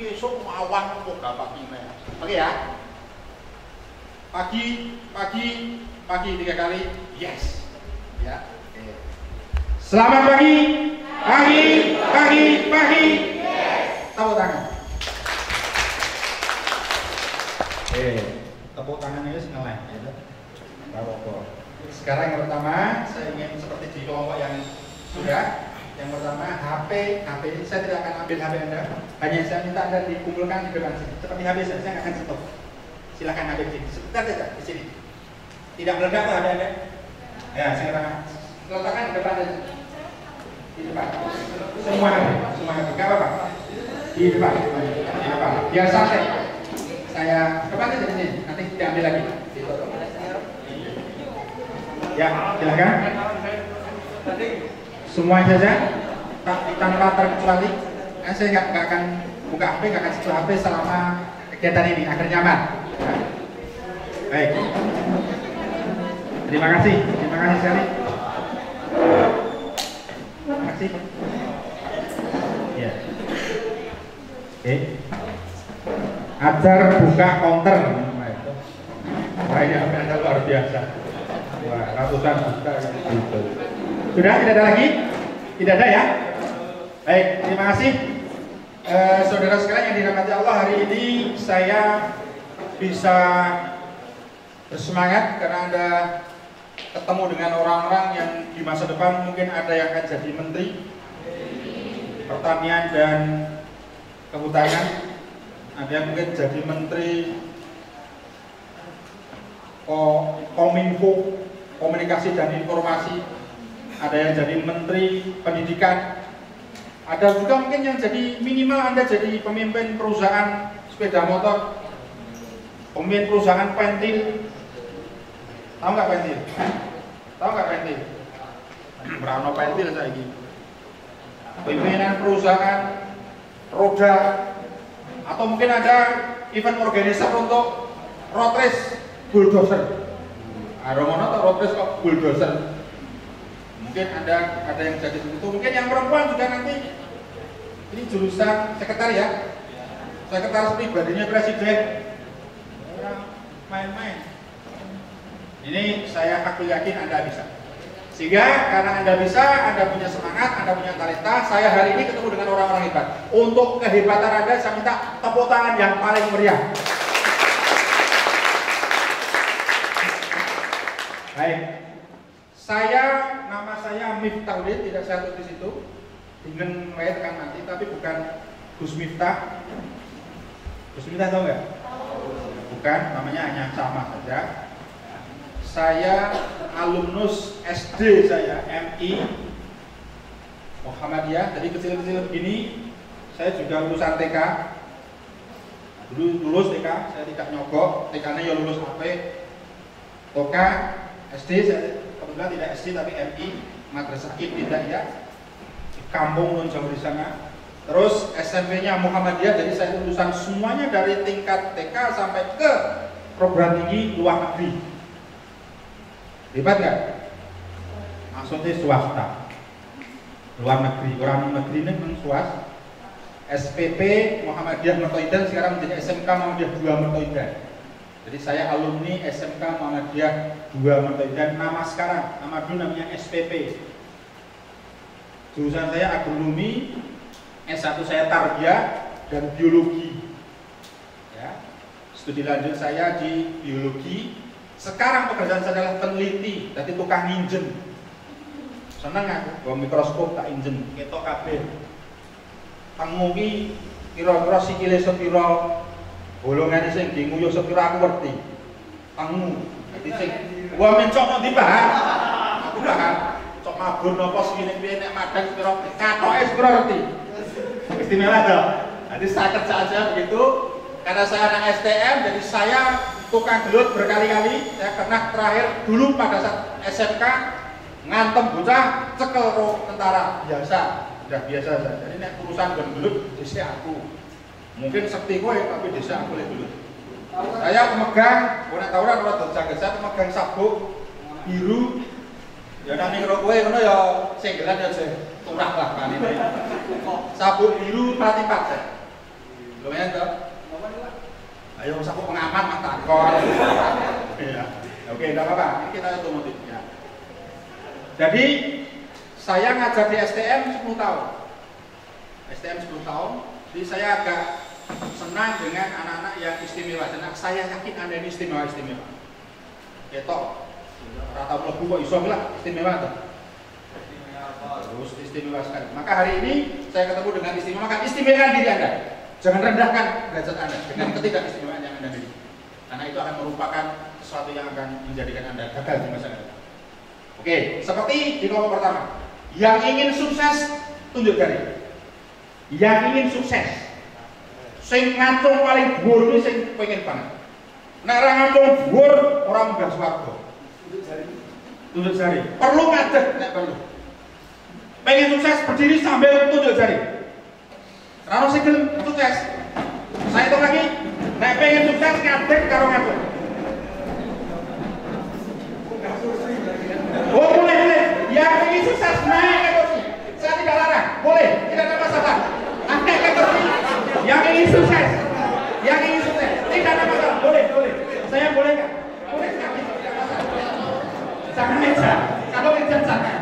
iki esuk awan kok gak pagi meneh. Oke ya. Pagi 3 kali. Yes. Ya. Oke. Selamat pagi. Pagi. Yes. Tepuk tangan. Tepuk tangannya wis ngeleh ya. Enggak apa-apa. Sekarang yang pertama, saya ingin seperti di kelompok yang sudah. Yang pertama, HP. Saya tidak akan ambil HP Anda. Hanya saya minta Anda dikumpulkan di depan sini. Seperti HP saya nggak akan stop. Silakan HP di sini. Sebentar saja di sini. Tidak meledak tuh HP Anda. Ya, sekarang letakkan di depan saja. Di depan. Semua HP. Nggak apa-apa. Di depan. Biar santai. Saya depan saja di sini. Nanti diambil lagi. Ya, silakan. Semuanya saja, tanpa terkecuali. Saya nggak akan buka HP, nggak akan sentuh HP selama kegiatan ini agar nyaman. Ya. Baik. Terima kasih sekali. Terima kasih. Ya. Oke. Ajar buka counter. Wah, ini Anda luar biasa. Wah, ratusan juta. Sudah tidak ada lagi? Tidak ada ya? Baik, terima kasih. Saudara sekalian yang dirahmati Allah, hari ini saya bisa bersemangat karena Anda ketemu dengan orang-orang yang di masa depan mungkin ada yang akan jadi menteri pertanian dan kehutanan, ada yang mungkin jadi menteri Kominfo, komunikasi dan informasi, ada yang jadi menteri pendidikan, ada juga mungkin yang jadi minimal Anda jadi pemimpin perusahaan sepeda motor, pemimpin perusahaan pentil. Tahu nggak pentil? Berano pentil saya ini. Pimpinan perusahaan roda, atau mungkin ada event organizer untuk road race bulldozer. Romono atau road race kok bulldozer. Mungkin ada yang jadi begitu. Mungkin yang perempuan juga nanti ini jurusan sekretariat, sekretaris pribadinya presiden. Main-main. Ini saya aku yakin Anda bisa. Sehingga karena Anda bisa, Anda punya semangat, Anda punya talenta. Saya hari ini ketemu dengan orang-orang hebat. Untuk kehebatan Anda, saya minta tepuk tangan yang paling meriah. Baik. Nama saya Miftahudin, tidak saya tulis di situ. Ingin tekan nanti, tapi bukan Gus Miftah. Gus Miftah tahu nggak? Bukan, namanya hanya sama saja. Saya alumnus SD saya, MI Muhammadiyah. Jadi kecil-kecil begini. Saya juga lulusan TK. Dulu lulus TK, saya tidak nyogok. TK-nya ya lulus HP. TOKA SD, saya kebetulan tidak SD tapi MI Madrasah Ibtidaiyah di kampung non jauh di sana. Terus SMP-nya Muhammadiyah, jadi saya lulusan semuanya dari tingkat TK sampai ke program tinggi luar negeri. Hebat nggak? Maksudnya swasta, luar negeri, orang negeri ini memang swasta. SPP Muhammadiyah Mertoidan sekarang menjadi SMK Muhammadiyah 2 Mertoidan. Jadi saya alumni SMK Muhammadiyah 2 Mertoidan. Nama sekarang, nama dulu namanya SPP. Jurusan saya agronomi, S1 saya tarbiyah dan biologi. Ya. Studi lanjut saya di biologi. Sekarang pekerjaan saya adalah peneliti, jadi tukang injen. Seneng aku, bawa mikroskop tak injen, ketok kabeh. Tengu ki kira-kira sikile sepira, bolongane sing nguyuh sepira aku ngerti. Tengu. Dadi sing gua mencok kok dibahas. Aku paham. Cok mabur napa sikile piye nek madang sepira, katoke sepira ngerti. Istimewa toh. Jadi saya kerja aja begitu. Karena saya anak STM, jadi saya tukang gelut berkali-kali. Saya pernah terakhir dulu pada saat SMK ngantem bocah cekel ro tentara biasa, udah biasa saja. Jadi nek urusan gelut desa aku. Mungkin sekti kowe tapi desa aku lek gelut. Saya pemegang, ora tawuran ora dojang saya pemegang sabuk biru. Ya nang ning kowe ngono ya senggelan ya turah lah kanine. Sabuk biru mati pacar. Lumayan toh? Ayo sapu pengamat mah takon. Ya. Oke, enggak apa-apa. Ini kita otomotif ya. Jadi saya ngajar di STM 10 tahun. STM 10 tahun. Jadi saya agak senang dengan anak-anak yang istimewa. Dan saya yakin Anda ini istimewa-istimewa. Ketok. Rata mlebu kok iso lah istimewa tuh. Terus istimewa sekali. Maka hari ini saya ketemu dengan istimewa. Maka istimewakan diri Anda. Jangan rendahkan derajat Anda dengan ketidakistimewaan yang Anda miliki. Karena itu akan merupakan sesuatu yang akan menjadikan Anda gagal di masa depan. Oke, seperti di kelompok pertama. Yang ingin sukses, tunjuk jari. Yang ingin sukses, sing ngacung paling dhuwur iki sing pengen banget. Nek ora ngacung dhuwur ora munggah swarga. Tunjuk jari. Perlu ngadeg nek perlu. Pengen sukses berdiri sambil tunjuk jari. Ora sing gelem sukses. Saya hitung lagi. Nek pengen sukses ngadeg karo ngacung. Oh boleh. Yang ingin sukses naik ke kursi. Saya tidak larang. Boleh, tidak ada masalah. Naik ke kursi. Yang ingin sukses. Tidak ada masalah. Boleh. Saya boleh nggak? Boleh sekali. Jangan meja. Kalau meja jangan.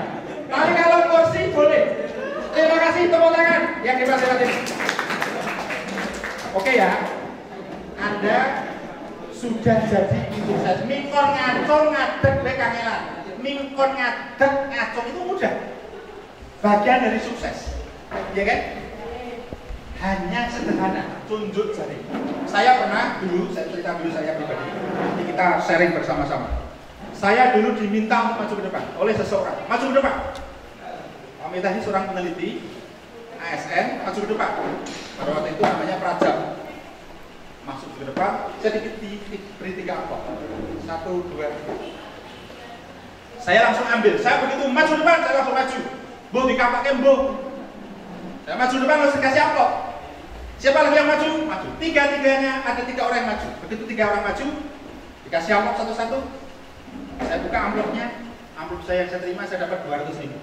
Tapi kalau kursi boleh. Terima kasih tepuk tangan. Yang hebat ini. Oke ya. Anda sudah jadi sukses. Mingkon ngacung ngadeg wae kangelan. Mingkon ngadeg ngacung itu mudah. Bagian dari sukses. Ya kan? Hanya sederhana, tunjuk jari. Saya pernah dulu, saya cerita dulu saya pribadi. Nanti kita sharing bersama-sama. Saya dulu diminta untuk maju ke depan oleh seseorang. Maju ke depan. Pak Mita ini seorang peneliti ASN, maju ke depan. Pada waktu itu namanya Prajab. Masuk ke depan, saya beri 3 amplop. 1, 2, 3. Saya langsung ambil. Saya begitu maju depan, saya langsung maju. Bu, dikapake Bu. Saya maju depan langsung kasih amplop. Siapa lagi yang maju? Maju. Tiga-tiganya ada 3 orang yang maju. Begitu 3 orang maju, dikasih amplop satu-satu. Saya buka amplopnya. Amplop saya yang saya terima, saya dapat 200.000.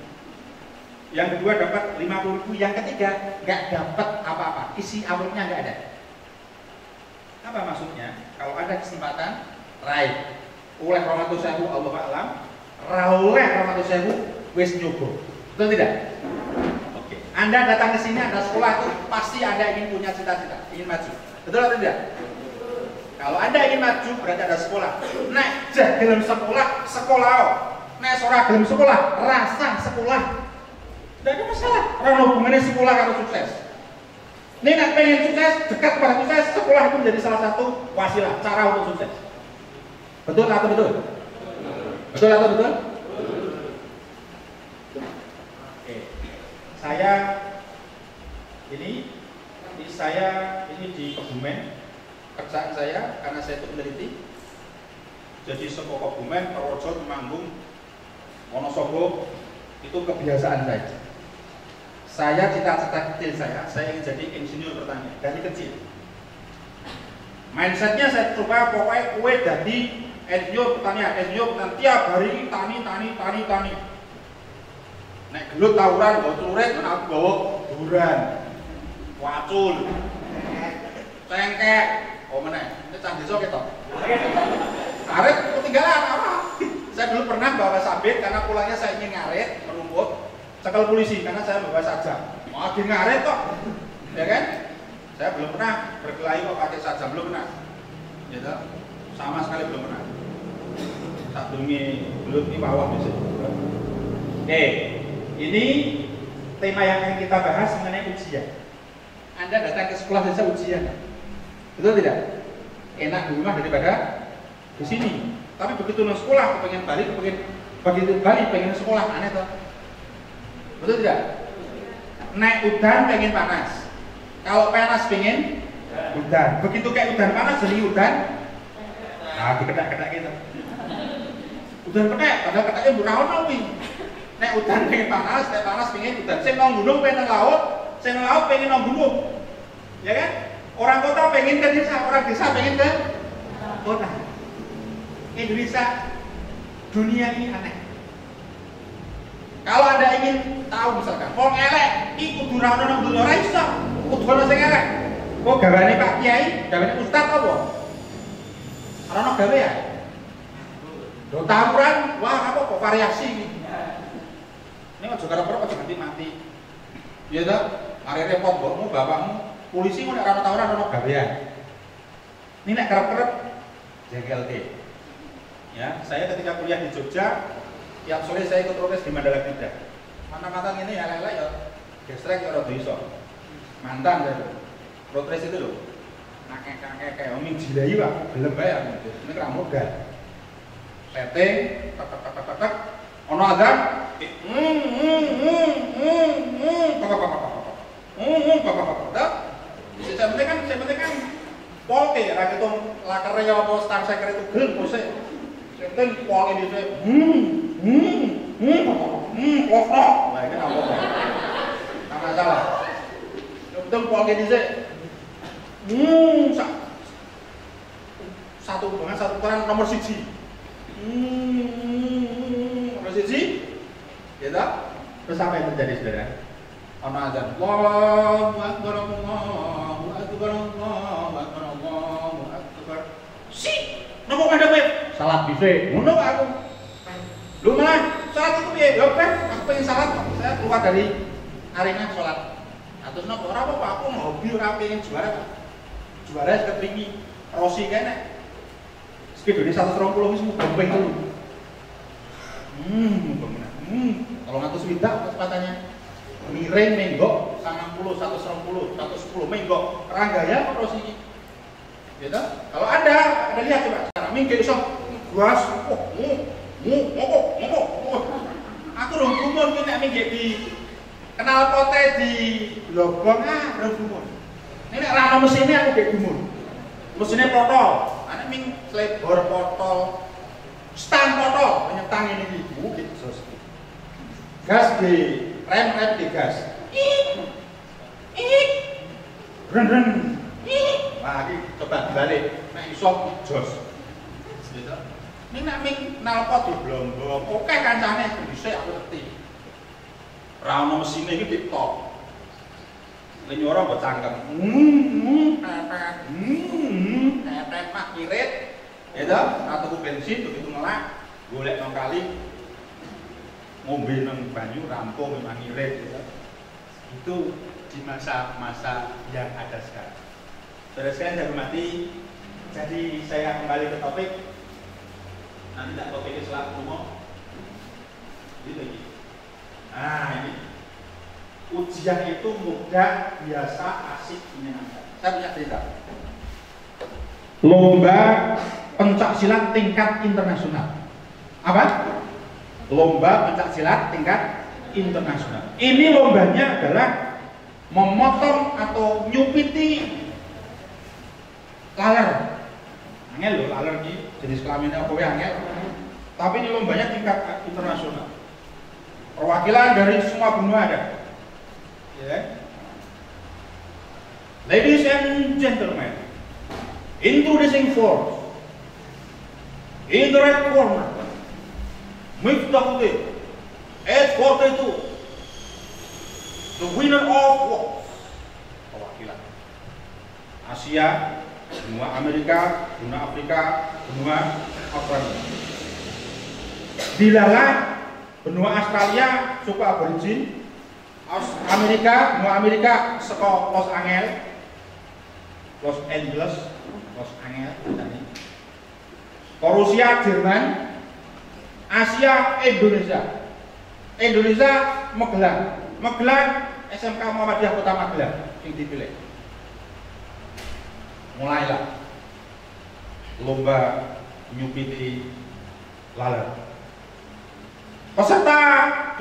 Yang kedua dapat 50.000. Yang ketiga nggak dapat apa-apa. Isi amplopnya nggak ada. Apa maksudnya? Kalau ada kesempatan, raih. Oleh rahmatus sewu Allah a'lam. Oleh rahmatus sewu wis nyoba. Betul tidak? Oke. Anda datang ke sini, Anda sekolah itu pasti Anda ingin punya cita-cita, ingin maju. Betul atau tidak? Kalau Anda ingin maju berarti ada sekolah. Nek jah gelem sekolah. Nek ora gelem sekolah, rasa sekolah. Tidak ada masalah. Ora hubungannya sekolah karo sukses. Ini nek pengen sukses, dekat pada sukses, sekolah itu menjadi salah satu wasilah, cara untuk sukses. Betul atau betul? Betul atau betul? Oke. Saya ini di Kebumen. Kerjaan saya karena saya itu peneliti. Jadi saka Kebumen, Purworejo, Temanggung, Wonosobo itu kebiasaan saya. Saya cita-cita kecil saya ingin jadi insinyur pertanian dari kecil. Mindsetnya saya coba pokoknya kue jadi insinyur pertanian tiap hari tani. Nek gelut tawuran, bawa celurit, aku bawa duran, wacul, cengkek, ini candi sok itu. Ngaret ketinggalan apa? Saya dulu pernah bawa sabit karena pulangnya saya ingin ngaret, merumput. Cekal polisi karena saya bawa sajam. Mau lagi ngaret kok, ya kan? Saya belum pernah berkelahi kok pakai sajam, belum pernah. Gitu, sama sekali belum pernah. Sadungi belut di bawah misalnya. Oke, ini tema yang akan kita bahas mengenai ujian. Anda datang ke sekolah desa ujian, betul tidak? Enak di rumah daripada di sini. Tapi begitu nang sekolah, pengen balik, pengen sekolah, aneh toh. Betul tidak? Naik udan pengen panas. Kalau panas pengen udan. Begitu kayak udan panas jadi udan. Nah, dikedak-kedak gitu. Udan kedak, padahal kedaknya burawan nawi. Naik udan pengen panas, naik panas pengen udan. Sing nang gunung pengen nang laut, sing nang laut pengen nang gunung. Ya kan? Orang kota pengen ke desa, orang desa pengen ke kota. Indonesia, dunia ini aneh. Kalau Anda ingin tahu misalkan, wong elek, kudu ora ono nang dunya ora iso, kudu ono sing elek. Kok gawane Pak Kiai, gawane Ustaz apa? Ora ono gawe ya? Do tawuran, wah apa kok variasi iki. Ini aja karep-karep aja ganti mati. Ya ta, are repot mbokmu, bapakmu, polisi kok nek ora tawuran ono gawean. Ini nek karep-karep JKLT. Ya, saya ketika kuliah di Jogja, tiap sore saya ikut protes di Mandala Kerja. Mantan-mantan ini ya lele ya, gestrek ya rada iso. Mantan saya tuh. Protes itu loh. Kayak oming jilai aku gelem bae aku. Ini kira modal. Setting, tak ono azan. Saya penting kan polke ra ketung lakere ya apa star seker itu gel pose. Setting polke dise. Kok. Lah iki apa? Tak masalah. Betul polke dise. Satu hubungan satu ukuran nomor siji. Nomor siji, ya tak? Terus apa yang terjadi saudara? Ono azan. Allahu Akbar, Allahu Akbar, Allahu Akbar, Allahu Akbar. Si, nopo madhep? Salat dhisik. Ngono aku. Lu malah salat itu piye? Ya Pak, aku pengen salat. Saya keluar dari arena salat. Atus nopo ora apa-apa, aku mau hobi ora pengen juara. Juara ketinggi Rossi kene. Speedone 120 wis mumpeng dulu. Kalau ngatus widak kecepatannya. Miring menggok 90, 120, 110 menggok. Ranggaya kok Rossi iki. Gitu? Kalau ada lihat coba. Cara minggir iso gas. Aku rong gumun ki nek minggir di kenal pote di Blogong rong gumun. Ini nek ra ono mesine aku gek gumun. Mesine potol. Ane ming slebor potol. Stang potol, nyetang ini iki. Gitu. Gas di rem di gas. Ren. Wah, iki coba balik. Nek iso jos. Gitu. Ini nek ming nalpot di Blogong. Oke kancane dhisik aku ngerti. Ra ono mesine iki TikTok. Lha nyoro mbok cangkem. Pepet mak kirit. Ya toh, atau bensin begitu ngelak, golek nang kali. Ngombe nang banyu rampung memang ngirit gitu. Itu di masa-masa yang ada sekarang. Saudara sekalian saya hormati, jadi saya kembali ke topik. Nanti tak topiknya setelah umum. Ini lagi. Nah ini ujian itu mudah, biasa, asik, menyenangkan. Saya punya cerita. Lomba pencak silat tingkat internasional. Apa? Lomba pencak silat tingkat internasional. Ini lombanya adalah memotong atau nyupiti laler. Angel loh, laler ini jenis kelamin apa ya angel. Tapi ini lombanya tingkat internasional. Perwakilan dari semua benua ada. Yeah. Ladies and gentlemen, introducing force in the red corner, Miftahul, age 42, the winner of what? Perwakilan Asia, benua Amerika, benua Afrika, benua Australia. Dilala benua Australia suku aborigin, Amerika, benua Amerika saka Los Angeles, Los Angeles, Rusia, Jerman, Asia, Indonesia, Magelang, SMK Muhammadiyah Kota Magelang yang dipilih. Mulailah lomba nyupiti laler. Peserta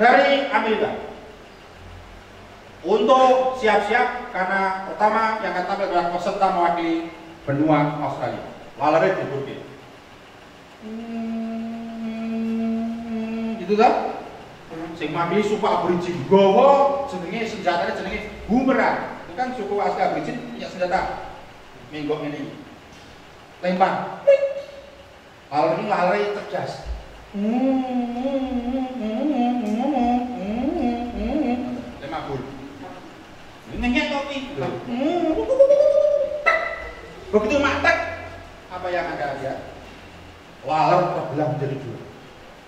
dari Amerika untuk siap-siap karena pertama yang akan tampil adalah peserta mewakili benua Australia. Lalernya dibutuhin. Gitu kan? Sing mami suku aborigin gowo jenenge senjatanya jenenge bumerang. Itu kan suku asli aborigin punya senjata. Menggok ini. Lempar. Laler ini laler cerdas. Lempar bul. Ini ngek kopi. Begitu matek, apa yang Anda lihat? Laler terbelah menjadi dua.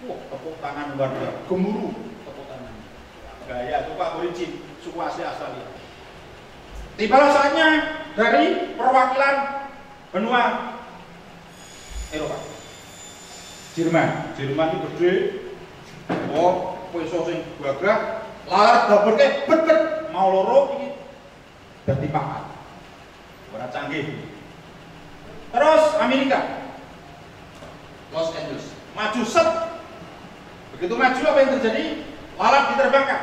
Wah, tepuk tangan luar biasa, gemuruh tepuk tangan. Gaya itu Pak Origin, suku asli Australia. Tibalah saatnya dari perwakilan benua Eropa. Jerman itu gede. Oh, peso sing gagah, laler daburke bet mau loro iki dadi papat. Ora canggih. Terus Amerika, Los Angeles, maju set. Begitu maju apa yang terjadi? Lalat diterbangkan.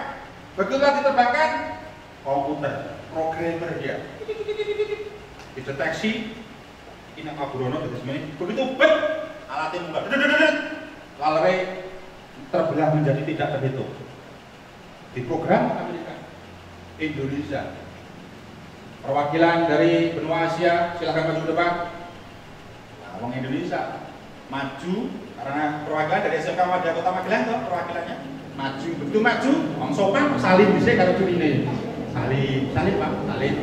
Begitu diterbangkan, komputer, programmer dia dideteksi. Ini Aburono begitu bet, alatnya mundur. Lalernya terbelah menjadi tidak terhitung. Di program Amerika, Indonesia, perwakilan dari benua Asia, silakan maju depan. Orang Indonesia maju karena perwakilan dari SMK Muhammadiyah Kota Magelang toh perwakilannya maju. Begitu maju, Om Sopan salim bisa kalau ini. Salim Pak,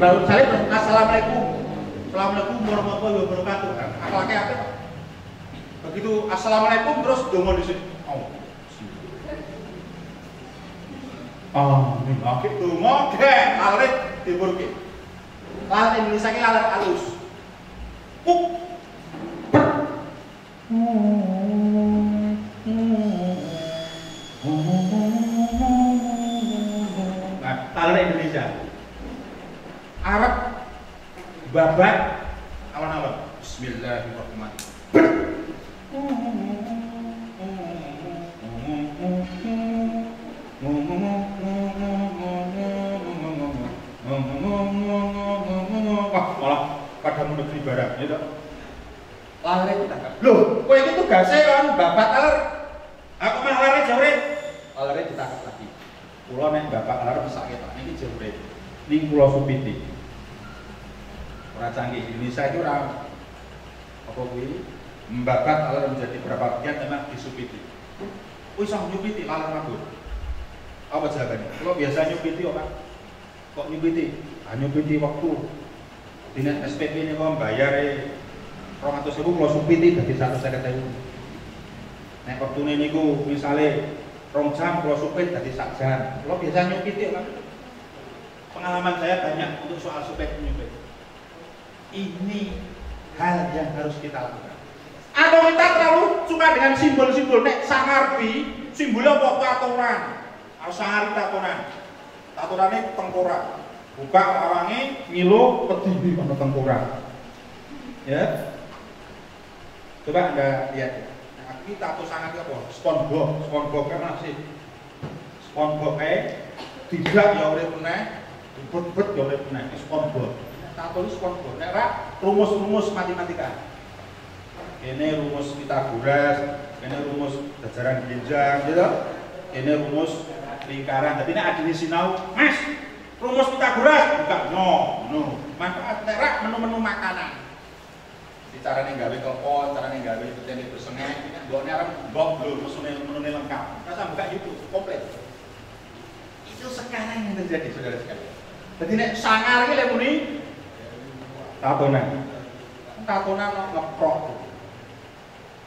baru salim. Assalamualaikum warahmatullahi wabarakatuh. Akhlaknya apa Pak? Begitu assalamualaikum terus dongo di sini. Oke tuh, oke, lalit diburki. Lalit Indonesia ini lalit halus. Nah, lalit Indonesia. Arab babat awan-awan. Bismillahirrahmanirrahim. Malah padamu negeri barat, ya toh. Lare ditangkap. Loh, kowe iki tugase kan babat aler. Aku mah lare jawre. Lare ditangkap lagi. Kula nek bapak aler mesake Pak, niki jawre. Ning Pulau Supiti. Ora canggih Indonesia itu ora apa kuwi membabat aler menjadi berapa bagian memang di Supiti. Kuwi sang nyupiti laler mabur. Apa jawabannya? Kalau biasa nyupiti apa? Kok nyupiti? Nyupiti waktu dinas SPP ini kok bayar 200.000 kalau supiti dari 150.000. Nek waktune niku misale 2 jam kalau supit dari 1 jam. Kalau biasa nyupiti apa? Pengalaman saya banyak untuk soal supit nyupit. Ini hal yang harus kita lakukan. Atau kita terlalu suka dengan simbol-simbol. Nek sangarpi simbolnya apa? Tatonan. Harus sangarpi tatonan. Tatonannya tengkorak. Buka orangnya ngilu pedih pada tengkorak. Ya. Coba Anda lihat. Nah, ini tato sangat apa? SpongeBob kan masih. SpongeBob tidak ya urip meneh, dibet-bet ya urip meneh. SpongeBob. Tato ini SpongeBob. Nek ra rumus-rumus matematika. Ini rumus Pythagoras, ini rumus jajaran ginjal, gitu. Ini rumus lingkaran. Jadi ini adine sinau, Mas. Rumus Pythagoras bukan no. Manfaat nek menu-menu makanan. Carane gawe telepon, carane gawe petene bersengek, kan mbokne arep mbok lho menune lengkap. Rasa buka YouTube komplit. Itu sekarang yang terjadi saudara sekalian. Jadi nek sangar iki lek muni tatonan. Tatonan ngeprok.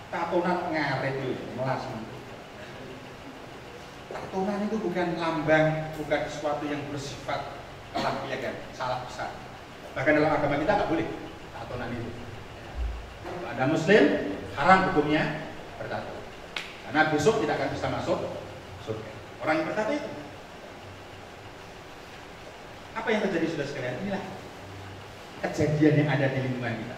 Tatonan ngarit itu melas. Tatonan itu bukan lambang, bukan sesuatu yang bersifat kelampiakan, salah besar. Bahkan dalam agama kita nggak boleh tatonan itu. Kalau Anda Muslim, haram hukumnya bertato. Karena besok tidak akan bisa masuk surga. Orang yang bertato itu. Apa yang terjadi sudah sekalian? Inilah kejadian yang ada di lingkungan kita.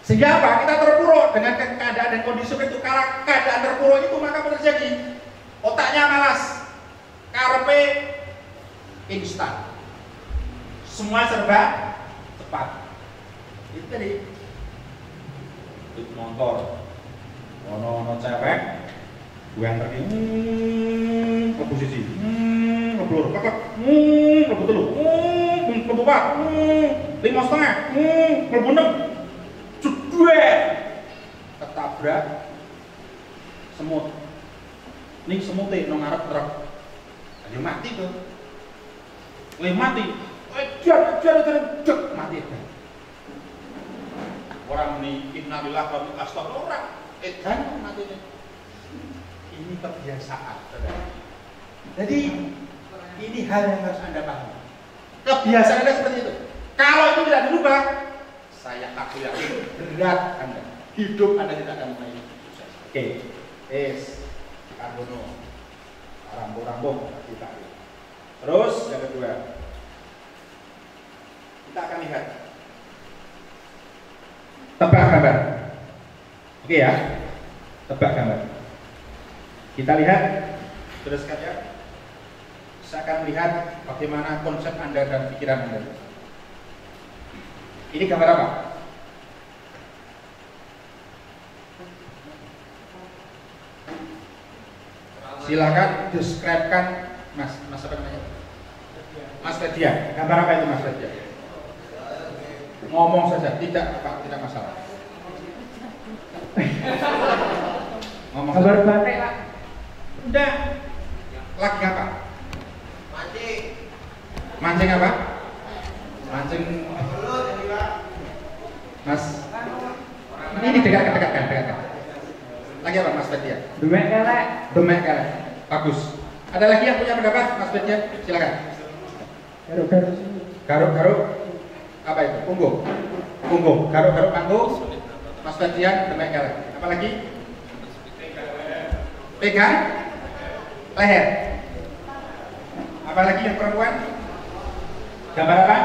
Sehingga apa? Kita terpuruk dengan keadaan dan kondisi itu. Karena keadaan terpuruk itu maka terjadi otaknya malas, karepe instan, semua serba cepat. Itu tadi. Motor, ono cewek, gue yang pergi, ke posisi, ngeblur, kakak, ngeblur telu, ngeblur pak, 5,5, ngeblur 6, jedue, ketabrak semut, nih semutnya nong ngarep truk, aja mati tuh, mati, jatuh, mati. orang ini innalillahi wa inna ilaihi raji'un orang edan matinya. Ini kebiasaan, saudara. Jadi ini hal yang harus Anda pahami. Kebiasaan Anda seperti itu. Kalau itu tidak dirubah, saya aku yakin berat Anda. Hidup Anda tidak akan pernah sukses. Oke, Karbono, rambung kita. Terus yang kedua, kita akan lihat tebak gambar. Oke ya, tebak gambar. Kita lihat terus sekalian. Saya akan lihat bagaimana konsep Anda dan pikiran Anda. Ini gambar apa? Silakan describe-kan Mas apa namanya? Mas Fedia. Gambar apa itu Mas Fedia? Ngomong saja, tidak masalah. Ngomong. Gambar batik, Pak. Enggak. Lagi apa? Mancing. Mancing apa? Mancing. Mas. Ini dekatkan. Lagi apa Mas Fedia? Demek kelek. Demek kelek. Bagus. Ada lagi yang punya pendapat Mas Fedia? Silakan. Garuk-garuk. Apa itu? Punggung. Garuk-garuk panggung. Mas Fedia demek kelek. Apa lagi? Pegang leher. Apa lagi yang perempuan? Gambar apa?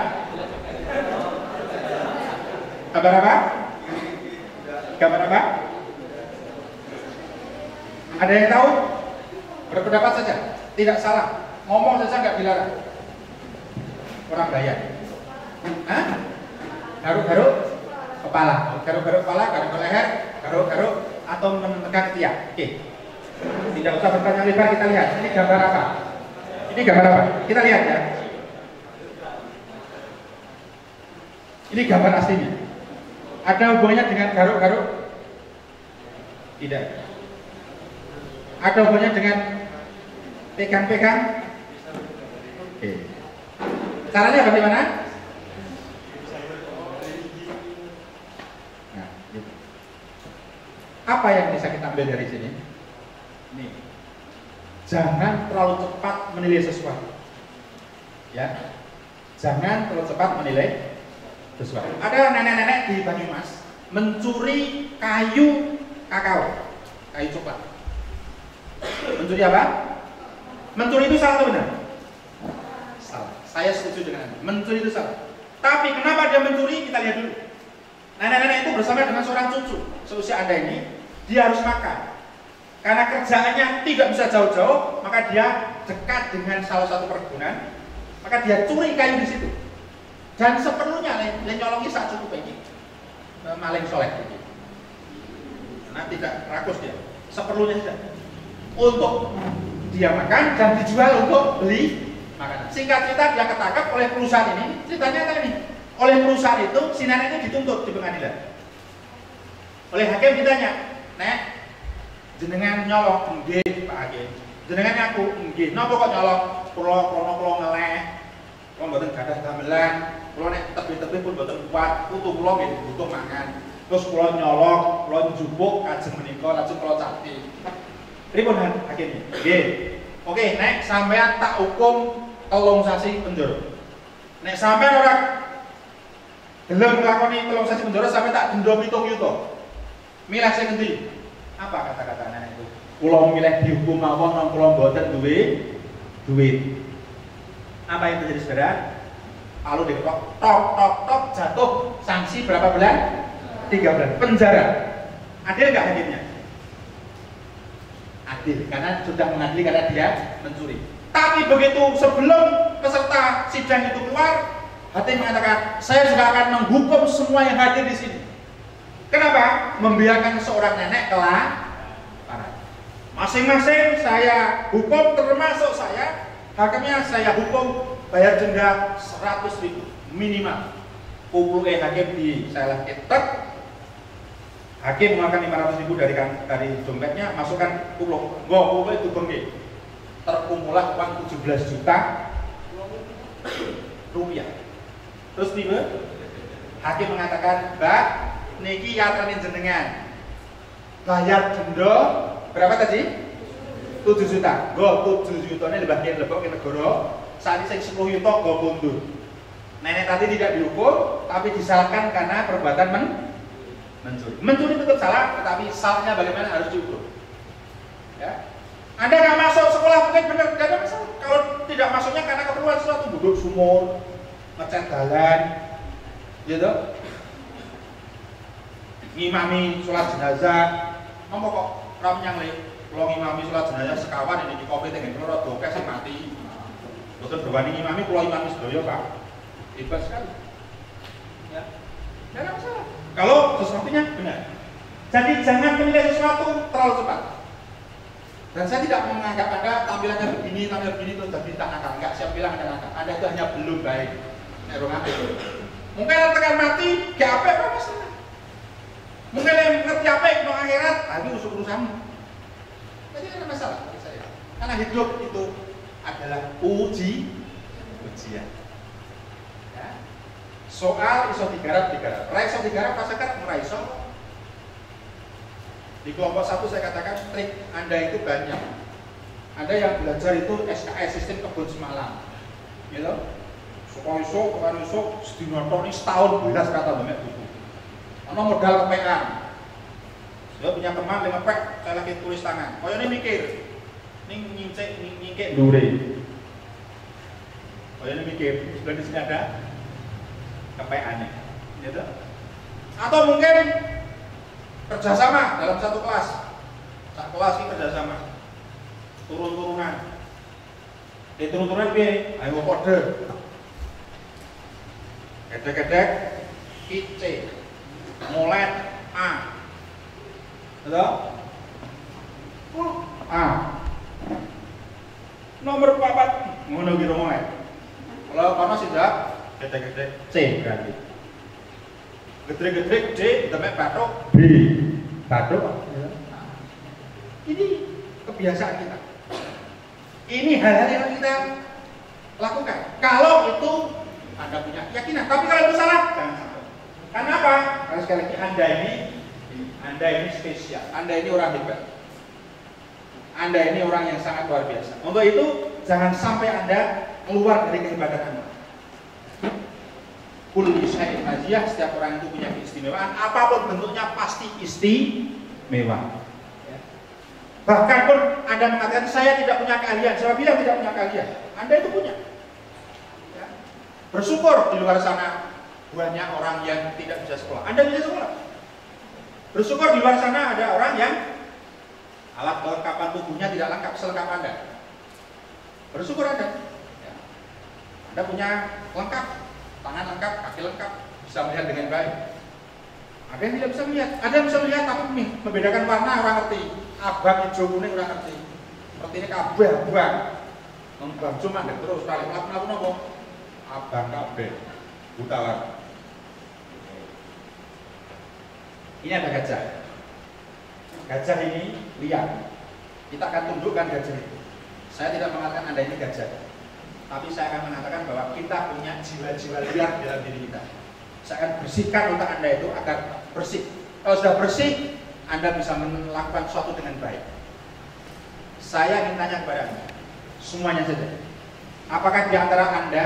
Gambar apa? Ada yang tahu? Berpendapat saja, tidak salah. Ngomong saja nggak dilarang. Orang bayar. Hah? Garuk-garuk kepala, garuk-garuk leher, garuk-garuk atau menekan ketiak. Oke. Tidak usah bertanya lebar, kita lihat. Ini gambar apa? Kita lihat ya. Ini gambar aslinya. Ada hubungannya dengan garuk-garuk? Tidak. Ada hubungannya dengan pegang-pegang? Oke. Caranya bagaimana? Nah, gitu. Apa yang bisa kita ambil dari sini? Nih. Jangan terlalu cepat menilai sesuatu. Ya. Jangan terlalu cepat menilai sesuatu. Ada nenek-nenek di Banyumas mencuri kayu kakao, kayu coklat. Mencuri apa? Mencuri itu salah atau benar? Salah. Saya setuju dengan Anda. Mencuri itu salah. Tapi kenapa dia mencuri? Kita lihat dulu. Nenek-nenek itu bersama dengan seorang cucu seusia Anda ini, dia harus makan. Karena kerjaannya tidak bisa jauh-jauh, maka dia dekat dengan salah satu perkebunan, maka dia curi kayu di situ. Dan seperlunya nyolongi saat cukup ini, maling soleh. Nah tidak rakus dia, seperlunya saja. Untuk dia makan dan dijual untuk beli makanan. Singkat cerita dia ketangkap oleh perusahaan ini. Ceritanya apa ini? Oleh perusahaan itu si nenek ini dituntut di pengadilan. Oleh hakim ditanya, "Nek, jenengan nyolong?" "Nggih, Pak Hakim." "Jenengan aku?" "Nggih." "Napa kok nyolong?" "Kulo ngeleh. Kulo mboten gadah gamelan. Kulo nek tebih-tebih pun mboten kuat. Putu kulo nggih butuh mangan. Terus kulo nyolong, kulo njupuk kajeng menika lajeng kulo cati." "Pripun Hakim?" "Nggih. Oke, nek sampean tak hukum 3 sasi penjara. Nek sampean ora gelem nglakoni 3 sasi penjara, sampean tak denda 7 yuta. Milih sing endi?" Apa kata-kata nenek itu? "Kula milih dihukum mawon nang kula mboten duwe duit." Apa yang terjadi saudara? Lalu diketok, tok jatuh sanksi berapa bulan? 3 bulan penjara. Adil nggak hakimnya? Adil, karena sudah mengadili karena dia mencuri. Tapi begitu sebelum peserta sidang itu keluar, hakim mengatakan, "Saya juga akan menghukum semua yang hadir di sini." Kenapa? Membiarkan seorang nenek kelaparan. Masing-masing saya hukum, termasuk saya. Hakimnya saya hukum bayar denda 100.000 minimal. Kumpul hakim di saya ketet. Hakim mengeluarkan 500.000 dari dompetnya, masukkan kumpul. Kumpul itu bengke. Terkumpullah uang 17 juta rupiah. Terus tiba, hakim mengatakan, "Mbak, niki yatranin jenengan. Bayar denda berapa tadi? 7 juta. Go 7 juta ini dibagian lebok ke negara. Saat ini 10 juta go mundur. Nenek tadi tidak dihukum, tapi disalahkan karena perbuatan mencuri. Mencuri tetap salah, tetapi salahnya bagaimana harus diukur. Ya. Anda nggak masuk sekolah mungkin benar, tidak ada masalah. Kalau tidak masuknya karena keperluan sesuatu, duduk sumur, ngecat jalan, gitu. Ngimami sholat jenazah, ngomong kok ram yang lain. Kalau ngimami sholat jenazah sekawan ini di kopi dengan keloro doke sih mati. Betul berwani ngimami, kalau imami sedoyo pak. Hebat sekali, ya, tidak ada masalah. Kalau sesuatunya benar, jadi jangan menilai sesuatu terlalu cepat. Dan saya tidak menganggap Anda tampilannya begini terus jadi tak nakal. Enggak, saya bilang Anda nakal. Anda itu hanya belum baik. Mungkin yang tekan mati, gak apa masalah. Mungkin yang ngerti apa itu akhirat, tapi urusanmu. Jadi tidak ada masalah bagi saya. Karena hidup itu adalah ujian. Soal iso digarap. Iso digarap rasakan ora iso. Di kelompok 1 saya katakan trik Anda itu banyak. Anda yang belajar itu SKS sistem kebun semalam. Gitu. Kemarin sedina tok setahun belas kata banyak buku. Ana modal kepekan. Saya punya teman yang ngepek, saya lagi tulis tangan. Koyone mikir. Ning nyingkek ndure. Koyone mikir, sudah di sini ada kepekannya, gitu. Atau mungkin kerjasama dalam satu kelas, ini kerjasama, turun-turunan, turun-turunan piye? Ayo kode, gedek-gedek, C, molet A, betul? A, nomor 4, ngono kira molet. Kalau kono sudah gedek-gedek C berarti. Gedek-gedek D, temek batuk B. Batuk. Ini kebiasaan kita. Ini hal-hal yang kita lakukan. Kalau itu Anda punya keyakinan, tapi kalau itu salah, jangan sampai. Karena apa? Karena sekali lagi Anda ini spesial. Anda ini orang hebat. Anda ini orang yang sangat luar biasa. Untuk itu jangan sampai Anda keluar dari kehebatan Anda. Kulli syai'in maziyah, setiap orang itu punya keistimewaan, apapun bentuknya pasti istimewa. Ya. Bahkan pun Anda mengatakan saya tidak punya keahlian, siapa bilang tidak punya keahlian? Anda itu punya. Ya. Bersyukur di luar sana banyak orang yang tidak bisa sekolah. Anda bisa sekolah. Bersyukur di luar sana ada orang yang alat kelengkapan tubuhnya tidak lengkap selengkap Anda. Bersyukur Anda. Ya. Anda punya lengkap. Tangan lengkap, kaki lengkap, bisa melihat dengan baik. Ada yang tidak bisa melihat, ada yang bisa melihat tapi membedakan warna orang ngerti. Abang, hijau, kuning orang ngerti. Seperti ini kabeh abang. Membang cuma nggak terus balik melakukan apa? Abang kabeh, buta warna. Ini ada gajah. Gajah ini liar. Kita akan tundukkan gajah itu. Saya tidak mengatakan Anda ini gajah. Tapi saya akan mengatakan bahwa kita punya jiwa-jiwa liar dalam diri kita. Saya akan bersihkan otak Anda itu agar bersih. Kalau sudah bersih, Anda bisa melakukan sesuatu dengan baik. Saya ingin tanya kepada Anda, semuanya saja. Apakah di antara Anda,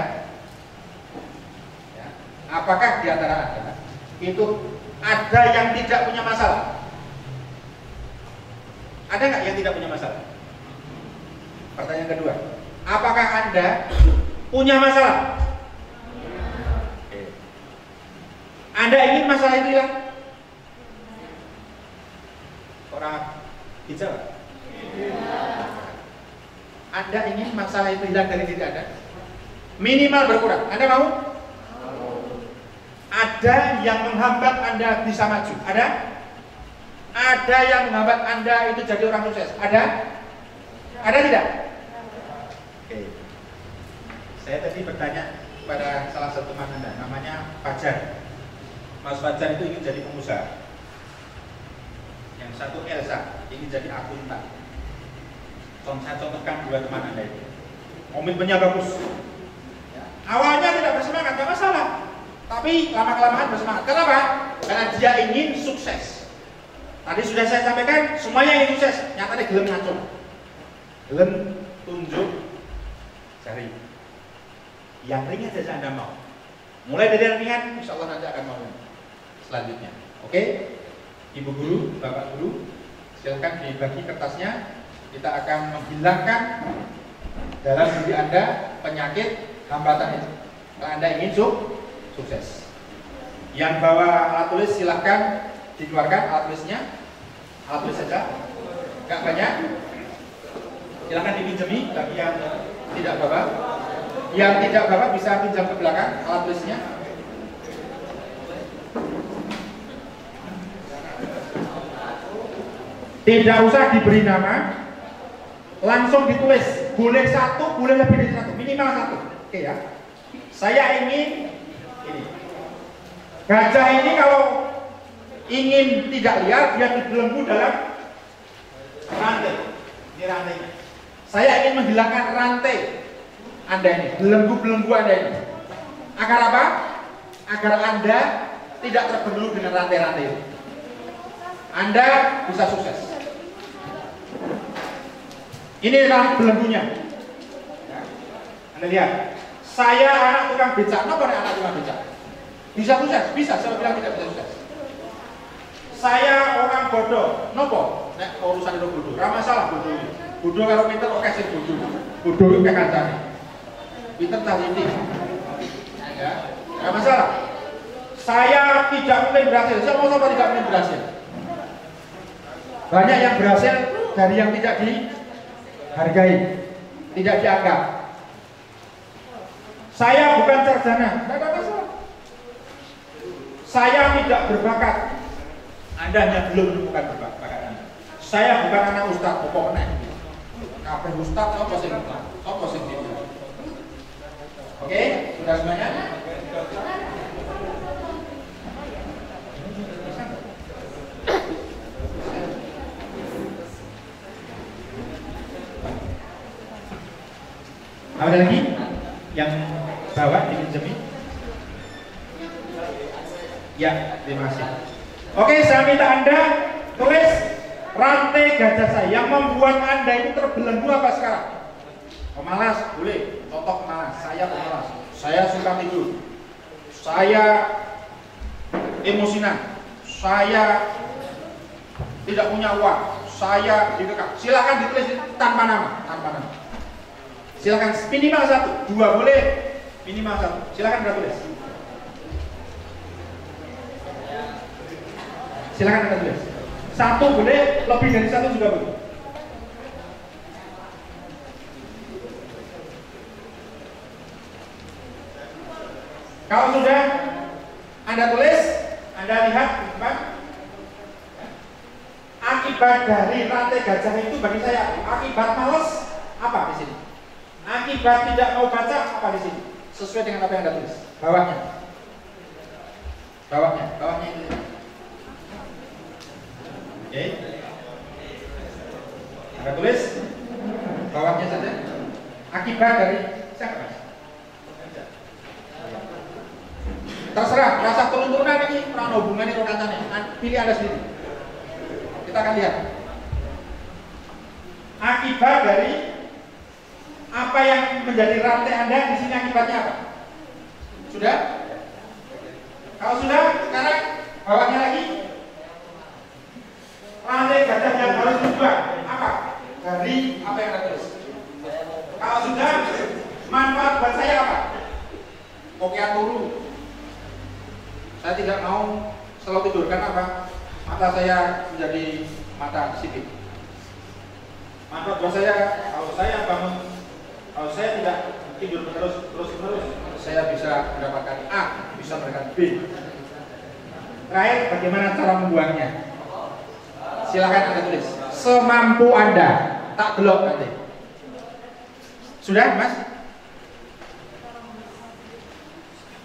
ya, apakah di antara Anda itu ada yang tidak punya masalah? Ada nggak yang tidak punya masalah? Pertanyaan kedua. Apakah Anda punya masalah? Anda ingin masalah itu hilang? Orang dijawab. Anda ingin masalah itu hilang dari diri Anda? Minimal berkurang. Anda mau? Ada yang menghambat Anda bisa maju? Ada? Ada yang menghambat Anda itu jadi orang sukses? Ada? Ada tidak? Oke. Saya tadi bertanya pada salah satu teman Anda, namanya Fajar. Mas Fajar itu ingin jadi pengusaha. Yang satu Elsa ingin jadi akuntan. Saya contohkan dua teman Anda itu. Komitmennya bagus. Ya. Awalnya tidak bersemangat, tidak masalah. Tapi lama-kelamaan bersemangat. Kenapa? Karena dia ingin sukses. Tadi sudah saya sampaikan, semuanya ingin sukses. Nyatanya gelem ngaco. Gelem tunjuk jari. Yang ringan saja Anda mau. Mulai dari yang ringan, insya Allah nanti akan mau selanjutnya. Oke? Ibu guru, Bapak guru, silakan dibagi kertasnya. Kita akan menghilangkan dalam diri Anda penyakit hambatan itu. Kalau Anda ingin sukses. Yang bawa alat tulis silahkan dikeluarkan alat tulisnya. Alat tulis saja, nggak banyak. Silahkan dipinjami bagi yang tidak bawa. Yang tidak bawa bisa pinjam ke belakang alat tulisnya. Tidak usah diberi nama, langsung ditulis. Boleh satu, boleh lebih dari satu, minimal satu. Oke ya. Saya ingin ini. Gajah ini kalau ingin tidak liar, dia dibelenggu dalam rantai. Ini rantainya. Saya ingin menghilangkan rantai Anda ini, belenggu-belenggu Anda ini. Agar apa? Agar Anda tidak terbelenggu dengan rantai-rantai itu. Anda bisa sukses. Ini belenggunya. Ya. Anda lihat. Saya anak tukang becak, kenapa anak tukang becak? Bisa sukses? Bisa, saya bilang tidak bisa sukses. Saya orang bodoh, nopo? Nek urusan itu bodoh, ramah masalah bodoh ini. Bodoh kalau pinter, oke sih bodoh. Bodoh itu kayak kancane. Pinter taliti. Ya, nggak masalah. Saya tidak mungkin berhasil. Saya mau tidak mungkin berhasil. Banyak yang berhasil dari yang tidak dihargai, tidak dianggap. Saya bukan sarjana, tidak ada masalah. Saya tidak berbakat. Anda hanya belum menemukan bakat Anda. Saya bukan anak ustaz, pokoknya. Kabeh ustaz, apa sih? Apa sih? Oke, sudah semuanya? Ada lagi yang bawa dipinjami? Ya, terima kasih. Oke, saya minta Anda tulis rantai gajah saya yang membuat Anda itu terbelenggu apa sekarang? Pemalas, boleh. Contoh pemalas. Saya pemalas. Saya suka tidur. Saya emosinan. Saya tidak punya uang. Saya dikekang. Silakan ditulis tanpa nama, tanpa nama. Silakan minimal satu, dua boleh, minimal satu. Silakan Anda tulis. Silakan Anda tulis. Satu boleh, lebih dari satu juga boleh. Kalau sudah Anda tulis, Anda lihat di depan. Akibat dari rantai gajah itu bagi saya, akibat malas apa di sini? Akibat tidak mau baca apa di sini? Sesuai dengan apa yang Anda tulis. Bawahnya. Bawahnya itu. Oke. Anda tulis bawahnya saja. Akibat dari siapa? Terserah, rasa turun-turunan ini kurang hubungannya rokatannya. Pilih Anda sendiri. Kita akan lihat. Akibat dari apa yang menjadi rantai Anda di sini akibatnya apa? Sudah? Kalau sudah, sekarang bawahnya lagi. Rantai gajah yang harus dibuat apa? Dari apa yang Anda tulis. Kalau sudah, manfaat buat saya apa? Oke, turu. Saya tidak mau selalu tidur, karena apa? Mata saya menjadi mata sipit. Manfaat buat saya, kalau saya bangun, kalau saya tidak tidur terus, saya bisa mendapatkan A, bisa mendapatkan B. Terakhir, bagaimana cara membuangnya? Silahkan Anda tulis. Semampu Anda, tak belok nanti. Sudah, Mas?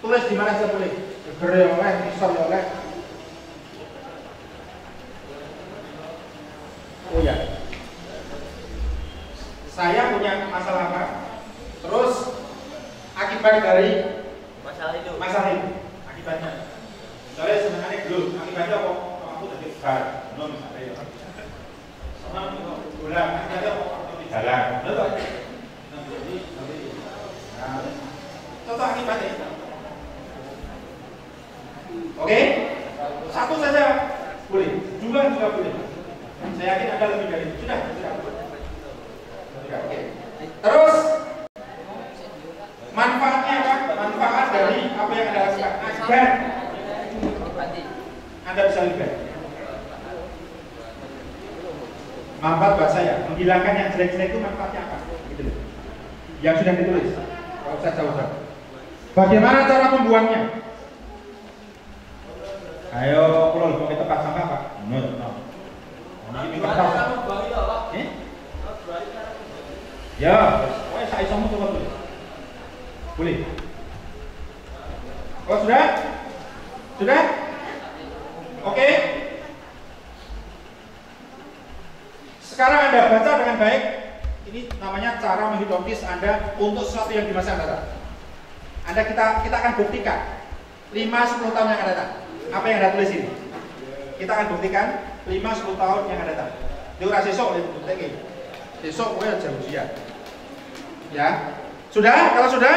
Tulis di mana saja boleh. Gede oleh, besar oleh. Oh ya. Saya punya masalah apa? Terus akibat dari masalah itu. senengane glus, akibatnya kok aku dadi bar, ngono misale ya. Sama bola, akibatnya kok di jalan, ngono to. Nah, contoh akibatnya. Oke? Satu saja boleh, dua juga boleh. Saya yakin ada lebih dari itu. Sudah. Oke. Terus manfaatnya apa? Manfaat dari apa yang Anda lakukan agar Anda bisa lebih baik. Manfaat buat saya, menghilangkan yang jelek-jelek itu manfaatnya apa? Gitu loh. Yang sudah ditulis. Kalau saya jawab. Bagaimana cara membuangnya? Ayo, kalau mau kita tempat sampah Pak. No. Ini kertas. Ya, pokoknya saya sama coba tulis. Boleh. Oh sudah? Sudah? Oke. Sekarang Anda baca dengan baik. Ini namanya cara menghipnotis Anda untuk sesuatu yang di masa yang datang. Kita akan buktikan 5-10 tahun yang akan datang. Apa yang Anda tulis ini? Kita akan buktikan 5-10 tahun yang akan datang. Itu ora sesuk lho bukti. Besok gue ada ujian. Ya. Sudah? Kalau sudah,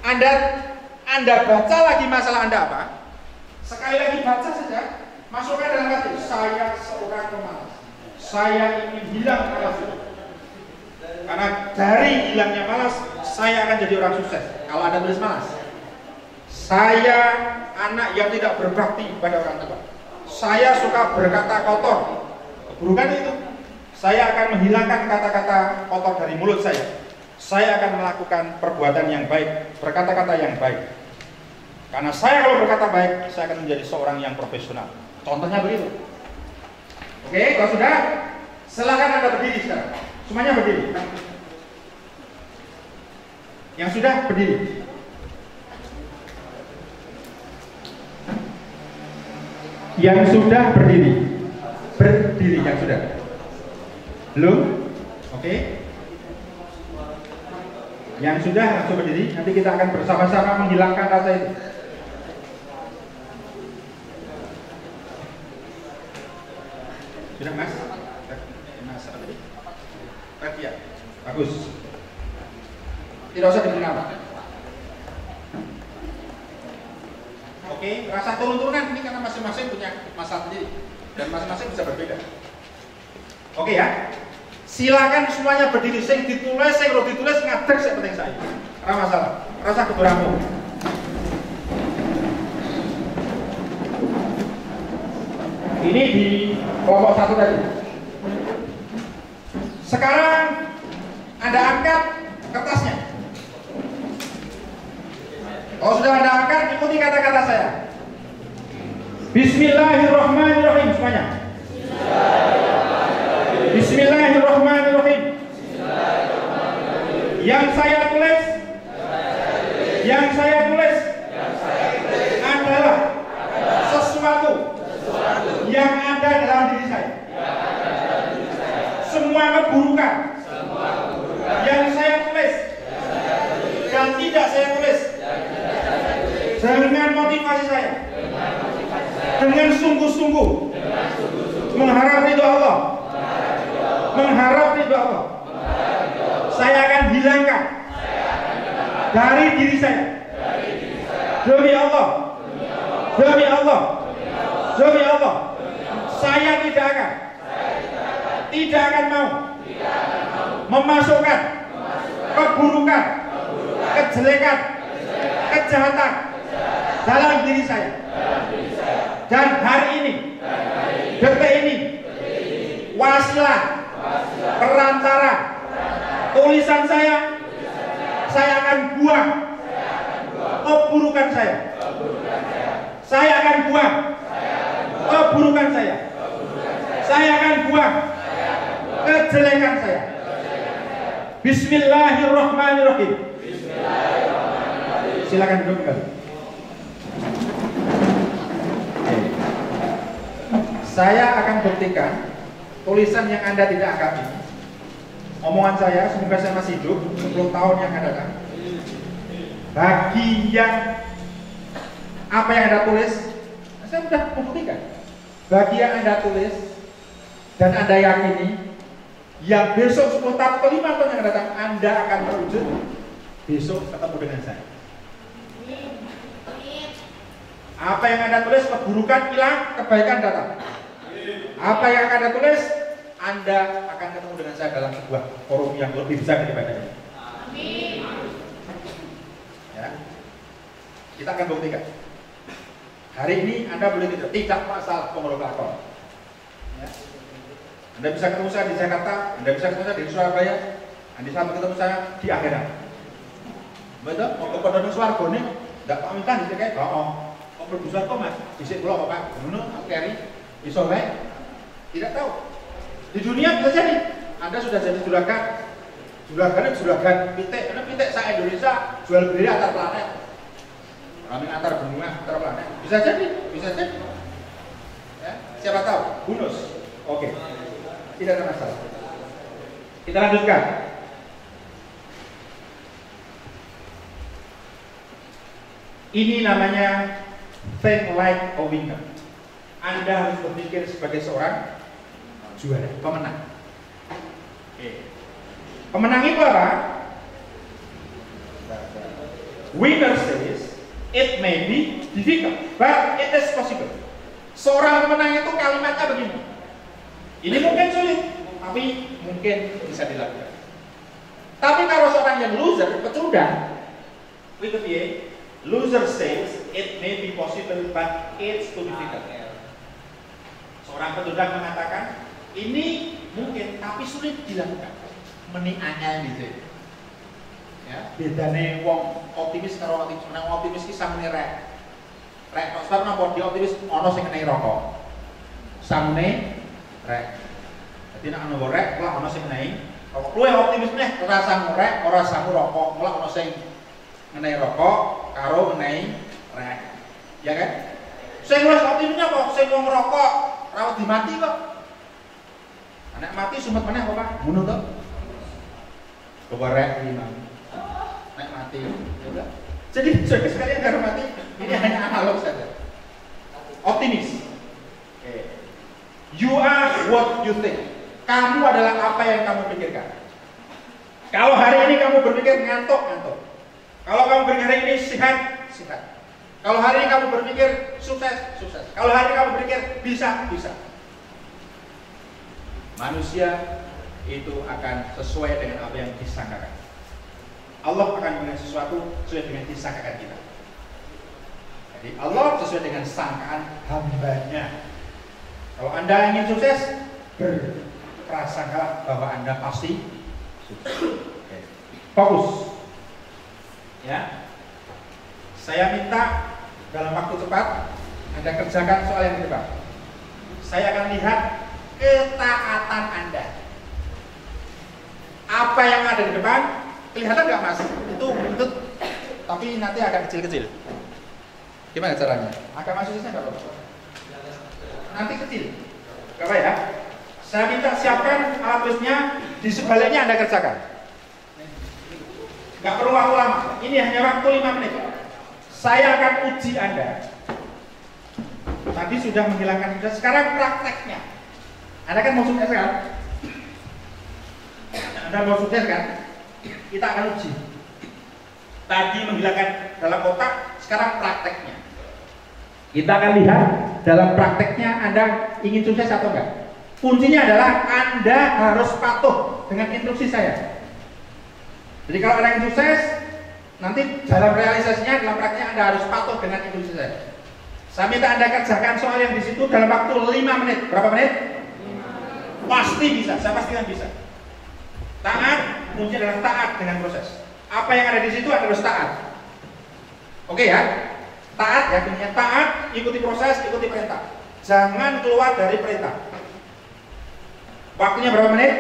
Anda baca lagi masalah Anda apa? Sekali lagi baca saja. Masukkan dalam hati, saya seorang pemalas. Saya ingin hilang malas itu. Karena dari hilangnya malas, saya akan jadi orang sukses. Kalau Anda tulis malas. Saya anak yang tidak berbakti pada orang tua. Saya suka berkata kotor. Keburukan itu. Saya akan menghilangkan kata-kata kotor dari mulut saya. Saya akan melakukan perbuatan yang baik, berkata-kata yang baik. Karena saya kalau berkata baik, saya akan menjadi seorang yang profesional. Contohnya begitu. Oke, kalau sudah, silakan Anda berdiri sekarang. Semuanya berdiri. Yang sudah berdiri. Yang sudah berdiri. Berdiri yang sudah. Belum? Oke. Yang sudah langsung berdiri. Nanti kita akan bersama-sama menghilangkan rasa itu. Sudah Mas? Mas apa tadi? Ya. Bagus. Tidak usah diberi nama. Oke, rasa turun-turunan ini karena masing-masing punya masalah sendiri dan masing-masing bisa berbeda. Oke ya. Silakan semuanya berdiri. Sing ditulis, sing ro ditulis ngadeg sing penting saya. Ora masalah. Rasa kedoramu. Ini di kelompok 1 tadi. Sekarang Anda angkat kertasnya. Kalau sudah Anda angkat, ikuti kata-kata saya. Bismillahirrahmanirrahim semuanya. Bismillahirrahmanirrahim. Yang saya tulis adalah sesuatu yang ada dalam diri saya. Semua keburukan yang saya tulis dan tidak saya tulis dengan motivasi saya, dengan sungguh-sungguh mengharap ridho Allah, saya akan hilangkan dari diri saya. Demi Allah, saya tidak akan mau memasukkan keburukan, kejelekan, kejahatan dalam diri saya. Dan hari ini, detik ini, wasilah, perantara, tulisan saya akan buang keburukan saya. Saya akan buang keburukan saya. Saya akan buang kejelekan saya. Bismillahirrahmanirrahim. Silakan duduk kembali. Saya akan buktikan tulisan yang Anda tidak angkat ini. Omongan saya, semoga saya masih hidup 10 tahun yang akan datang. Bagi yang apa yang Anda tulis, Saya sudah membuktikan. Bagi yang Anda tulis dan Anda yakini, yang besok 10 tahun atau 5 tahun yang akan datang Anda akan terwujud, besok ketemu dengan saya. Apa yang Anda tulis, keburukan hilang, kebaikan datang. Apa yang Anda tulis, Anda akan ketemu dengan saya dalam sebuah forum yang lebih besar daripada ini. Amin. Ya. Kita akan buktikan. Hari ini Anda boleh tidak masalah pemrograman. Ya. Anda bisa ketemu saya di Jakarta, Anda bisa ketemu saya di Surabaya, Anda bisa ketemu saya di akhirat. Betul? Mau ke Pondok Swarga nih, tidak pamitan di kayak oh, Pondok Swarga mas, bisik pulau apa? Gunung, keri, isoleh, tidak tahu. Di dunia bisa jadi, Anda sudah jadi juragan, juragan pitik, karena pitik saya Indonesia jual beli antar planet, kami antar benua, antar planet, bisa jadi. Ya, siapa tahu? Bonus. Oke. Tidak ada masalah. Kita lanjutkan. Ini namanya think like a winner. Anda harus berpikir sebagai seorang juara, pemenang. Oke. Pemenang itu apa? Winner says it may be difficult, but it is possible. Seorang pemenang itu kalimatnya begini. Ini mungkin sulit, tapi mungkin bisa dilakukan. Tapi kalau seorang yang loser, pecundang, with the PA, loser says it may be possible, but it's too difficult. Seorang pecundang mengatakan ini mungkin, tapi sulit dilakukan. Menianya gitu. Ya, bedane wong optimis karo optimis. Menang optimis ki samune rek. Rek kok sebab napa dia optimis ana sing ngenai rokok. Samune rek. Jadi nek ana rek, lah ana sing ngenai rokok. Luwih optimis neh ora sangu rek, ora sangu rokok, malah ana sing ngenai rokok karo ngenai rek. Ya kan? Sing luwih optimisnya kok sing wong ngerokok ora wedi mati kok. Anak mati sumet meneh apa Pak? Ngono to. Coba rek iki naik mati, ya. Jadi sekalian karo mati, ini hanya analog saja. Optimis. Okay. You are what you think. Kamu adalah apa yang kamu pikirkan. Kalau hari ini kamu berpikir ngantuk. Kalau kamu berpikir hari ini sehat. Kalau hari ini kamu berpikir sukses. Kalau hari ini kamu berpikir bisa. Manusia itu akan sesuai dengan apa yang disangkakan. Allah akan melakukan sesuatu sesuai dengan disangkakan kita. Jadi Allah sesuai dengan sangkaan hambanya. Kalau Anda ingin sukses, berprasangka bahwa Anda pasti sukses. Oke. Fokus. Ya. Saya minta dalam waktu cepat Anda kerjakan soal yang di depan. Saya akan lihat ketaatan Anda. Apa yang ada di depan kelihatan nggak mas? Itu tapi nanti agak kecil-kecil. Gimana caranya? Agak masuknya nggak apa-apa. Nanti kecil. Gak apa ya? Saya minta siapkan alat tulisnya, di sebaliknya Anda kerjakan. Nggak perlu waktu lama. Ini hanya waktu 5 menit. Saya akan uji Anda. Tadi sudah menghilangkan, sekarang prakteknya. Anda kan mau sukses kan? Anda mau sukses kan? Kita akan uji. Tadi menghilangkan dalam kotak, sekarang prakteknya. Kita akan lihat dalam prakteknya Anda ingin sukses atau enggak. Kuncinya adalah Anda harus patuh dengan instruksi saya. Jadi kalau Anda ingin sukses, nanti dalam realisasinya, dalam prakteknya Anda harus patuh dengan instruksi saya. Saya minta Anda kerjakan soal yang di situ dalam waktu 5 menit. Berapa menit? 5. Pasti bisa, saya pastikan bisa. Taat, kuncinya adalah taat dengan proses. Apa yang ada di situ Anda harus taat. Oke ya? Taat ya, kuncinya taat, ikuti proses, ikuti perintah. Jangan keluar dari perintah. Waktunya berapa menit?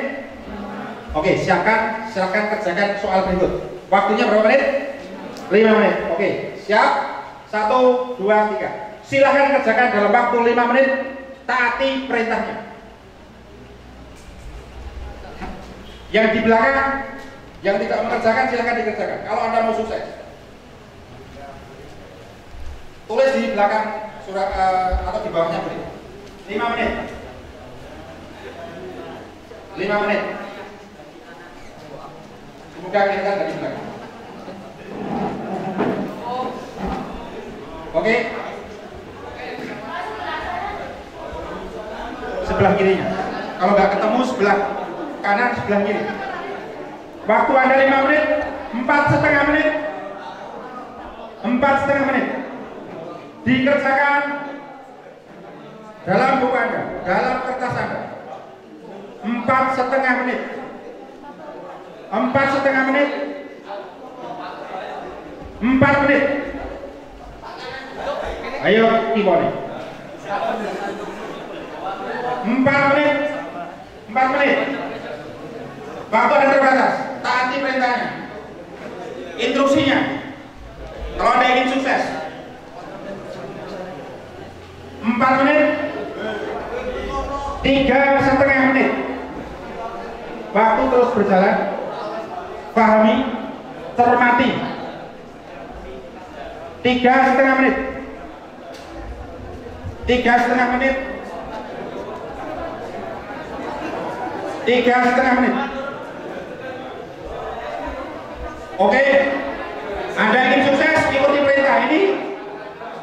Oke, silakan kerjakan soal berikut. Waktunya berapa menit? 5 menit. Oke, siap? 1, 2, 3. Silahkan kerjakan dalam waktu 5 menit. Taati perintahnya. Yang di belakang, yang tidak mengerjakan silahkan dikerjakan. Kalau Anda mau sukses, tulis di belakang surat atau di bawahnya beri 5 menit. 5 menit. Semoga kita dari belakang. Oke. Sebelah kirinya. Kalau nggak ketemu sebelah kanan, sebelah kiri. Waktu Anda 5 menit, 4,5 menit. 4,5 menit. Dikerjakan dalam buku Anda, dalam kertas Anda. 4,5 menit. 4,5 menit. 4 menit. Ayo Timoni. 4 menit. 4 menit. Waktu Anda terbatas. Taati perintahnya. Instruksinya. Kalau Anda ingin sukses. 4 menit. 3,5 menit. Waktu terus berjalan. Pahami, cermati. 3,5 menit. 3,5 menit. 3,5 menit. Oke. Anda ingin sukses, ikuti perintah ini.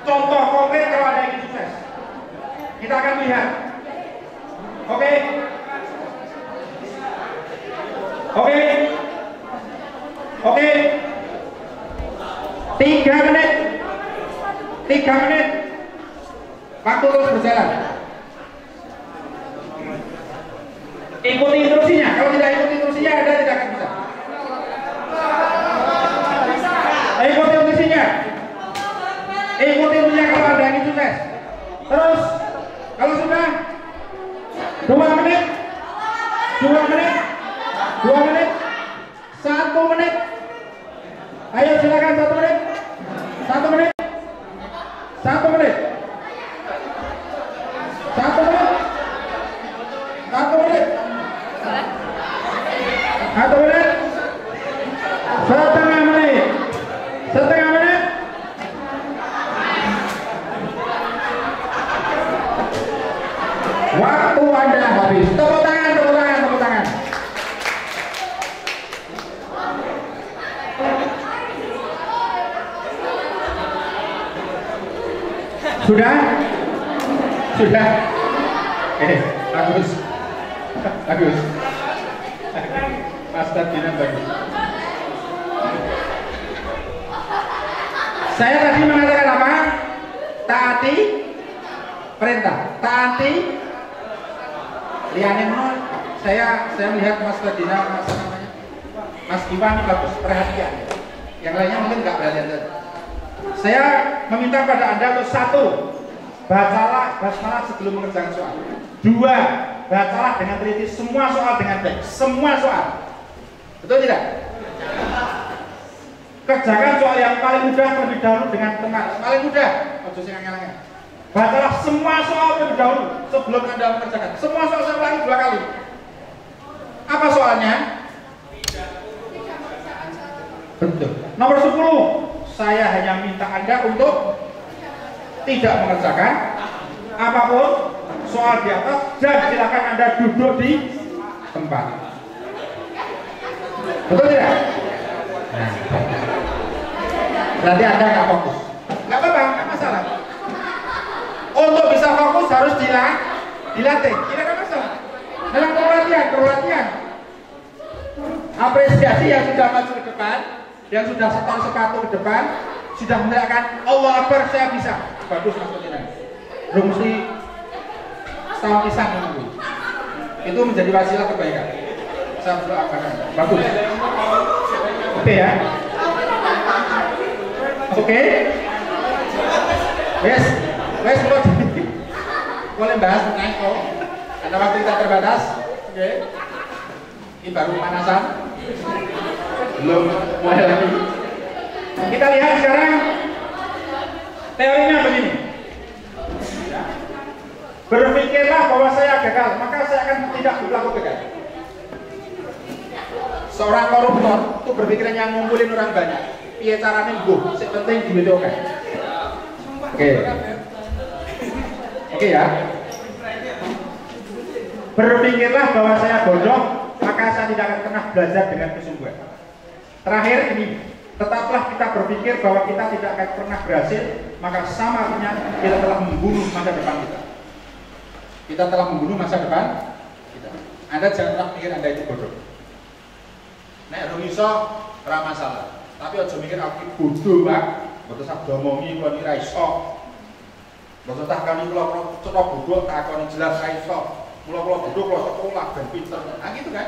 Contoh konkret kalau Anda ingin sukses. Kita akan lihat. Oke. Oke. Oke. 3 menit. 3 menit. Waktu terus berjalan. Ikuti instruksinya. Kalau tidak ikuti instruksinya, Anda tidak akan bisa. Ikuti instruksinya. Ikuti instruksinya kalau Anda ingin sukses. Terus, kalau sudah 2 menit, 2 menit, 2 menit, 1 menit. Ayo silakan 1 menit. 1 menit. 1 menit. 1 menit. 1 menit. 1 menit. Setengah menit. Setengah menit. Waktu Anda habis. Tepuk tangan, tepuk tangan, tepuk tangan. Sudah? Sudah? Bagus. Bagus. Mas Tadina bagus. Saya tadi mengatakan apa? Taati perintah. Taati. Liane menol. Saya melihat Mas Tadina, Mas Iwan bagus, perhatian. Yang lainnya mungkin nggak perhatian. Saya meminta pada Anda untuk 1, bacalah basmalah sebelum mengerjakan soal. 2, bacalah dengan teliti semua soal dengan baik. Semua soal. Betul tidak? Kerjakan soal yang paling mudah terlebih dahulu dengan teman. Paling mudah. Ojo sing angel-angel. Bacalah semua soal terlebih dahulu sebelum Anda mengerjakan. Semua soal saya ulangi 2 kali. Apa soalnya? Betul. Nomor 10. Saya hanya minta Anda untuk tidak mengerjakan apapun soal di atas dan silakan Anda duduk di tempat. Betul tidak? Nah. Berarti Anda nggak fokus. Nggak apa-apa, nggak masalah. Untuk bisa fokus harus dilatih. Tidak ada masalah. Dalam perlatihan. Apresiasi yang sudah maju ke depan, yang sudah setor sepatu ke depan, sudah meneriakkan Allah Akbar, saya bisa. Bagus Mas Kotina. Belum mesti setahun pisang menunggu. Itu menjadi wasilah kebaikan. Saya berdoakan. Bagus. Oke ya. Oke. Yes. Boleh bahas mengenai karena waktu kita terbatas. Oke. Ini baru pemanasan. Belum mulai lagi. Kita lihat sekarang teorinya begini. Berpikirlah bahwa saya gagal, maka saya akan tidak berlaku gagal. Seorang koruptor itu berpikiran yang ngumpulin orang banyak. Piye carane mbuh, sing penting diwedokake. Oke. Oke ya. Berpikirlah bahwa saya bodoh, maka saya tidak akan pernah belajar dengan kesungguhan. Terakhir ini, tetaplah kita berpikir bahwa kita tidak akan pernah berhasil, maka sama artinya kita telah membunuh masa depan kita. Kita telah membunuh masa depan kita. Anda jangan pernah pikir Anda itu bodoh. Nek ora iso ora masalah. Tapi aja mikir aku bodoh, Pak. Mboten sak domongi kok ora iso. Mboten tak kali kula cetha bodoh tak koni jelas ra iso. Mula-mula bodoh kula sekolah ben pinter. Nah gitu kan.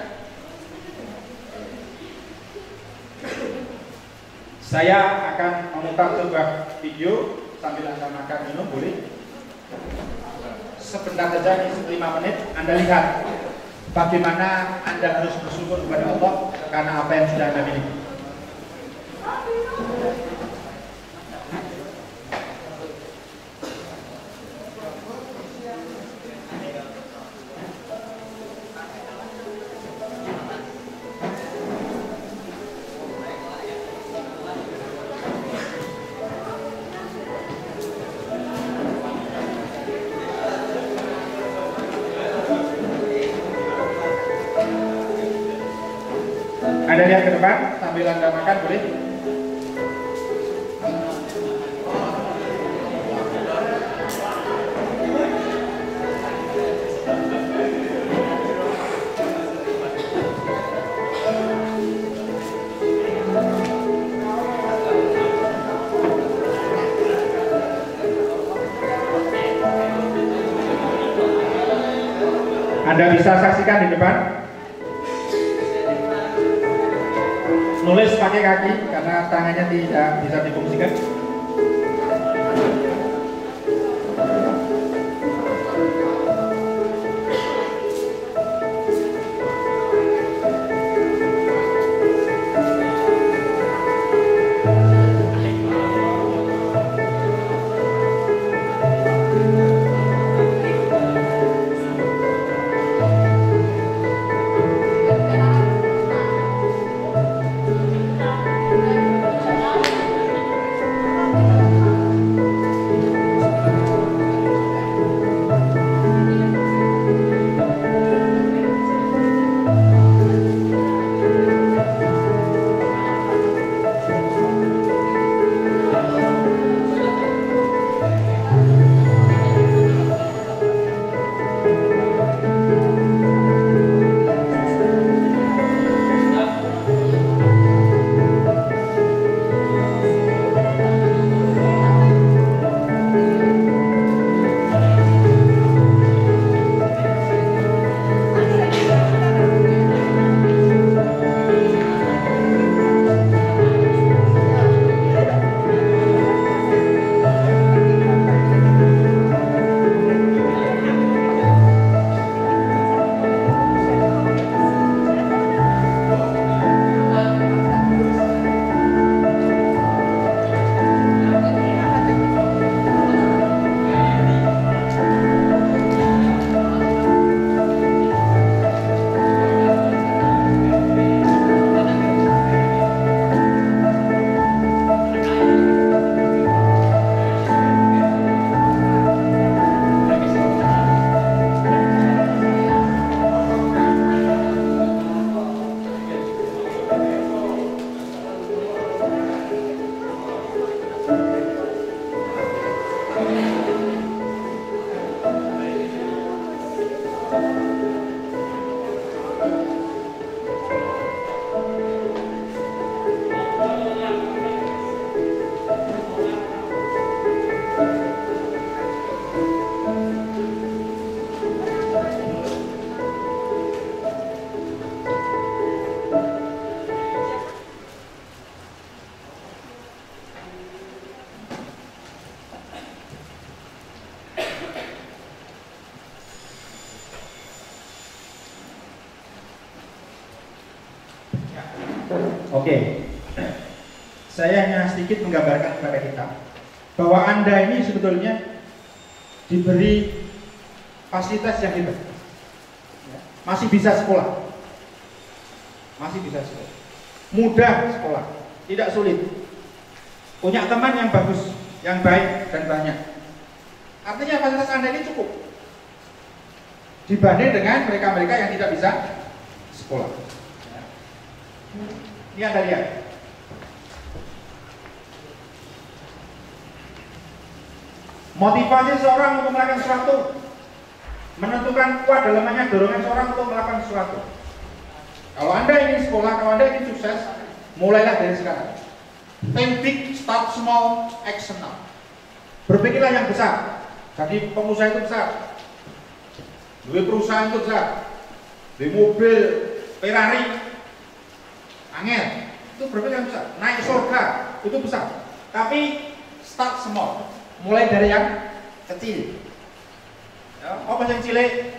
Saya akan memutar coba video sambil Anda makan minum, boleh? Sebentar saja, ini 5 menit. Anda lihat bagaimana Anda harus bersyukur kepada Allah karena apa yang sudah Anda miliki. Anda lihat ke depan sambil Anda makan, boleh? Anda bisa saksikan di depan. Nulis pakai kaki karena tangannya tidak bisa difungsikan. Oke, saya hanya sedikit menggambarkan kepada kita bahwa Anda ini sebetulnya diberi fasilitas yang hebat, masih bisa sekolah, mudah sekolah, tidak sulit, punya teman yang bagus, yang baik dan banyak. Artinya fasilitas Anda ini cukup dibanding dengan mereka-mereka yang tidak bisa sekolah. Ini Anda lihat. Motivasi seorang untuk melakukan sesuatu menentukan kuat dalamnya dorongan seorang untuk melakukan sesuatu. Kalau Anda ingin sekolah, kalau Anda ingin sukses, mulailah dari sekarang. Think big, start small, action now. Berpikirlah yang besar. Jadi pengusaha itu besar. Duit perusahaan itu besar. Di mobil Ferrari, angel, itu berpikir yang besar. Naik surga, itu besar. Tapi start small. Mulai dari yang kecil. Ya, apa yang cilik?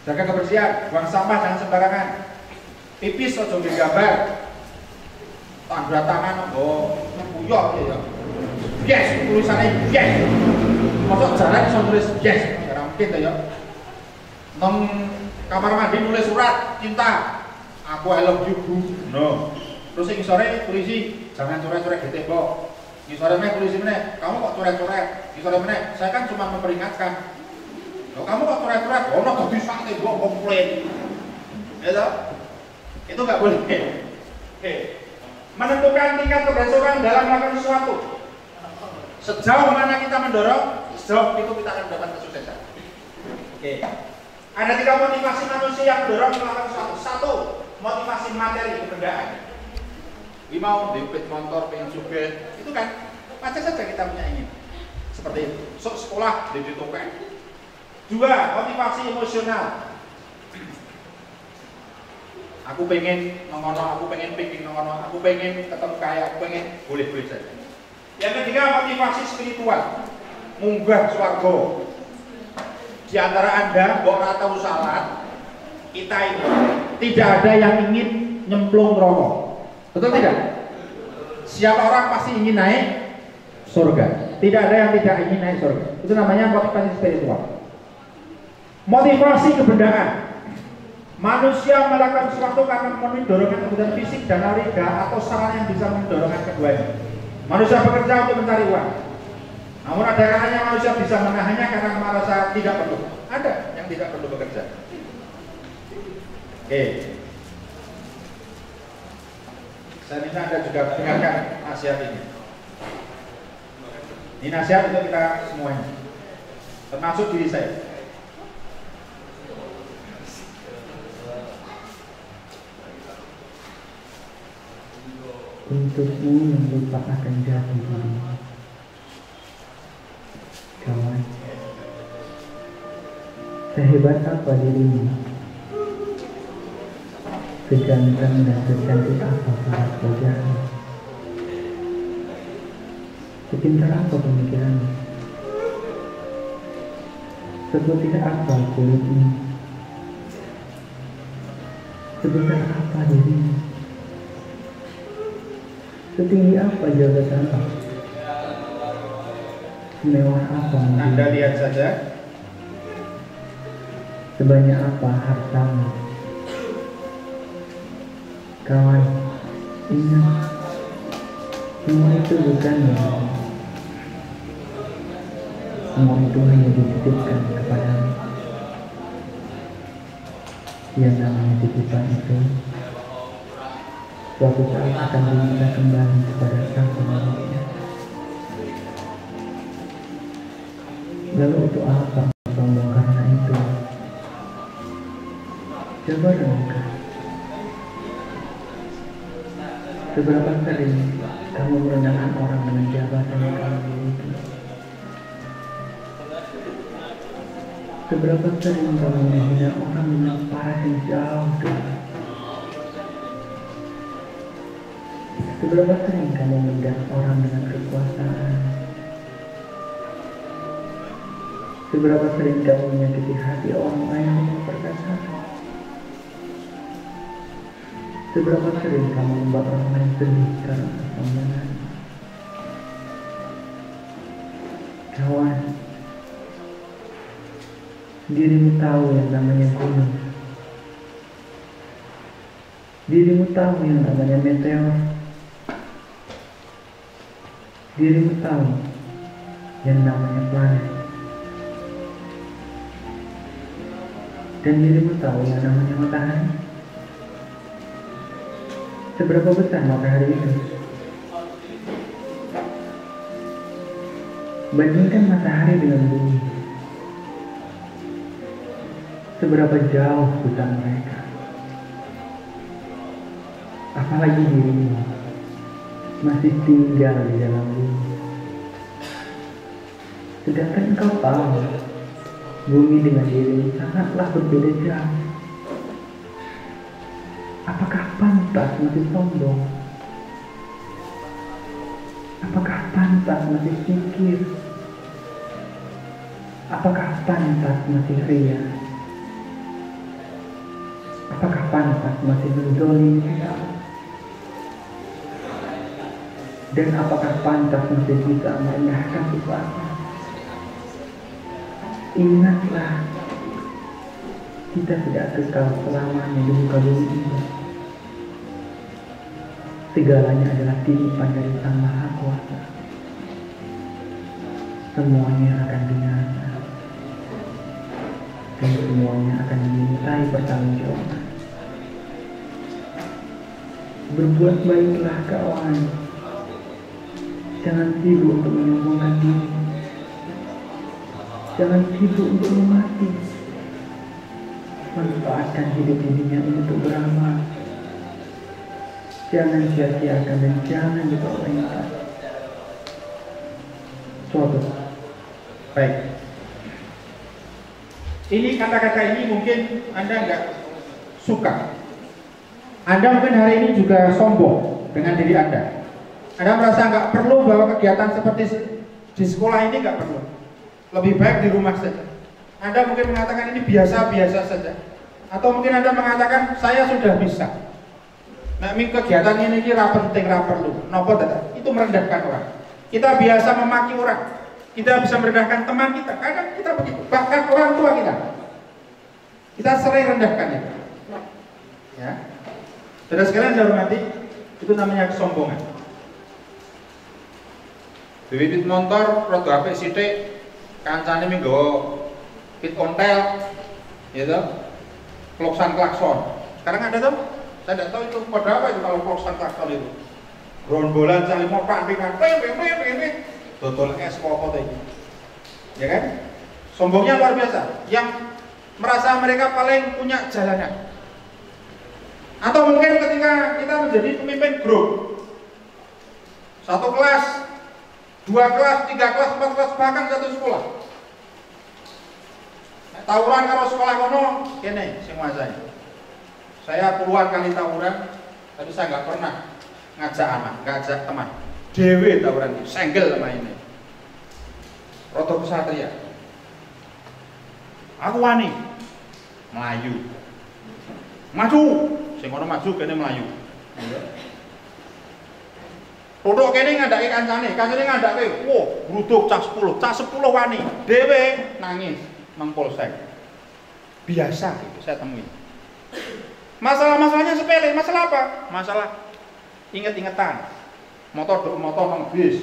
Jaga kebersihan, buang sampah jangan sembarangan. Pipis ojo digambar. Tanda tangan buyok ya. Yes, tulisannya yes. Masuk jalan bisa tulis yes, ora mungkin ya. Nang kamar mandi nulis surat cinta. Aku I love you bro. No. Terus sing sore tulisi jangan coret-coret di tembok. Sore meneh tulis meneh, kamu kok coret-coret? Sore meneh, saya kan cuma memperingatkan. Loh, kamu kok coret-coret? Oh, no, gak bisa tembok komplain. Itu nggak boleh. Oke. Menentukan tingkat keberhasilan dalam melakukan sesuatu. Sejauh mana kita mendorong, sejauh itu kita akan mendapat kesuksesan. Oke. Ada 3 motivasi manusia yang mendorong melakukan sesuatu. 1, motivasi materi kebendaan. Mau debit motor, pengen juga, itu kan macam saja kita punya ingin. Seperti itu. Sekolah debit topeng. 2, motivasi emosional. Aku pengen nongono, aku pengen pingin nongono, aku pengen ketemu kaya, aku pengen boleh-boleh saja. Yang ketiga, motivasi spiritual. Munggah swarga. Di antara Anda, mbok ora tau salat, kita ini tidak ada yang ingin nyemplung neraka. Betul tidak? Siapa orang pasti ingin naik surga. Tidak ada yang tidak ingin naik surga. Itu namanya motivasi spiritual. Motivasi kebendaan. Manusia melakukan sesuatu karena memenuhi dorongan kebutuhan fisik dan nalika atau sarana yang bisa mendorongkan keduanya. Manusia bekerja untuk mencari uang. Namun ada kalanya manusia bisa menahannya karena merasa tidak perlu. Ada yang tidak perlu bekerja. Oke. Saya minta Anda juga dengarkan nasihat ini. Ini nasihat untuk kita semuanya, termasuk diri saya. Untukmu yang lupa akan jati diri, kawan, sehebat apa dirimu, seganteng dan secantik apa paras wajahmu, sepintar apa pemikiranmu, seputih apa kulitmu, sebesar apa dirimu, setinggi apa jabatanmu, semewah apa mimpimu, Anda lihat saja. sebanyak apa hartamu. Kawan, ingat, semua itu bukan milikmu. Semua itu hanya dititipkan kepadamu. Yang namanya titipan itu suatu saat akan diminta kembali kepada sang pemiliknya. Lalu untuk apa sombong karena itu? Coba renungkan. Seberapa sering kamu merendahkan orang dengan jabatan yang kamu miliki? Seberapa sering kamu menghina orang dengan paras yang jauh tinggi? Seberapa sering kamu menggap orang dengan kekuasaan? Seberapa sering kamu menyakiti hati orang lain dengan perkataan? Seberapa sering kamu membuat orang lain sedih karena kesombongan? Kawan, dirimu tahu yang namanya gunung. Dirimu tahu yang namanya meteor. Dirimu tahu yang namanya planet. Dan dirimu tahu yang namanya matahari? Seberapa besar matahari itu? Bandingkan matahari dengan bumi. Seberapa jauh besar mereka? Apalagi dirimu masih tinggal di dalam bumi. Sedangkan engkau tahu bumi dengan dirimu sangatlah berbeda jauh. Apakah pantas masih sombong? Apakah pantas masih pikir? Apakah pantas masih ria? Apakah pantas masih menzalimi kita? Dan apakah pantas masih bisa merendahkan sesuatu? Ingatlah, kita tidak kekal selamanya di muka bumi ini. Segalanya adalah titipan dari Sang Maha Kuasa. Semuanya akan binasa, dan semuanya akan dimintai pertanggungjawaban. Berbuat baiklah kawan. Jangan sibuk untuk menyombongkan diri. Jangan sibuk untuk memati. Manfaatkan hidup dirinya untuk beramal. Jangan sia-siakan dan jangan dipermainkan. Suatu. Baik. Ini kata-kata ini mungkin Anda nggak suka. Anda mungkin hari ini juga sombong dengan diri Anda. Anda merasa nggak perlu bahwa kegiatan seperti di sekolah ini nggak perlu. Lebih baik di rumah saja. Anda mungkin mengatakan ini biasa-biasa saja. Atau mungkin Anda mengatakan saya sudah bisa. Nah, kegiatan ini kira penting, kira perlu. Nopo tidak? Itu merendahkan orang. Kita biasa memaki orang. Kita bisa merendahkan teman kita. Kadang kita begitu. Bahkan orang tua kita. Kita sering rendahkan itu. Ya. Saudara sekalian saya hormati, itu namanya kesombongan. Bibit motor, rodo apik sithik, kancane minggo pit ontel, gitu. Klakson klakson. Sekarang ada tuh? Saya tidak tahu itu kode apa itu kalau klakson klakson itu. Gerombolan saling mau pantingan, dodol es pokok itu. Ya kan? Sombongnya luar biasa. Yang merasa mereka paling punya jalanan. Atau mungkin ketika kita menjadi pemimpin grup, 1 kelas, 2 kelas, 3 kelas, 4 kelas, bahkan 1 sekolah. Tawuran karo sekolah kono, kene sing nguasai. Saya puluhan kali tawuran, tapi saya nggak pernah ngajak anak, ngajak teman. Dewe tawuran itu, senggel sama ini. Roto kesatria. Aku wani, Melayu. Maju, sing kono maju kene Melayu. Rodok kene ngandake kancane ngandake, "Wah, gruduk cah 10 wani." Dewe nangis nang polsek. Biasa itu saya temui. Masalah-masalahnya sepele, masalah apa? Masalah inget-ingetan. Motor nang bis.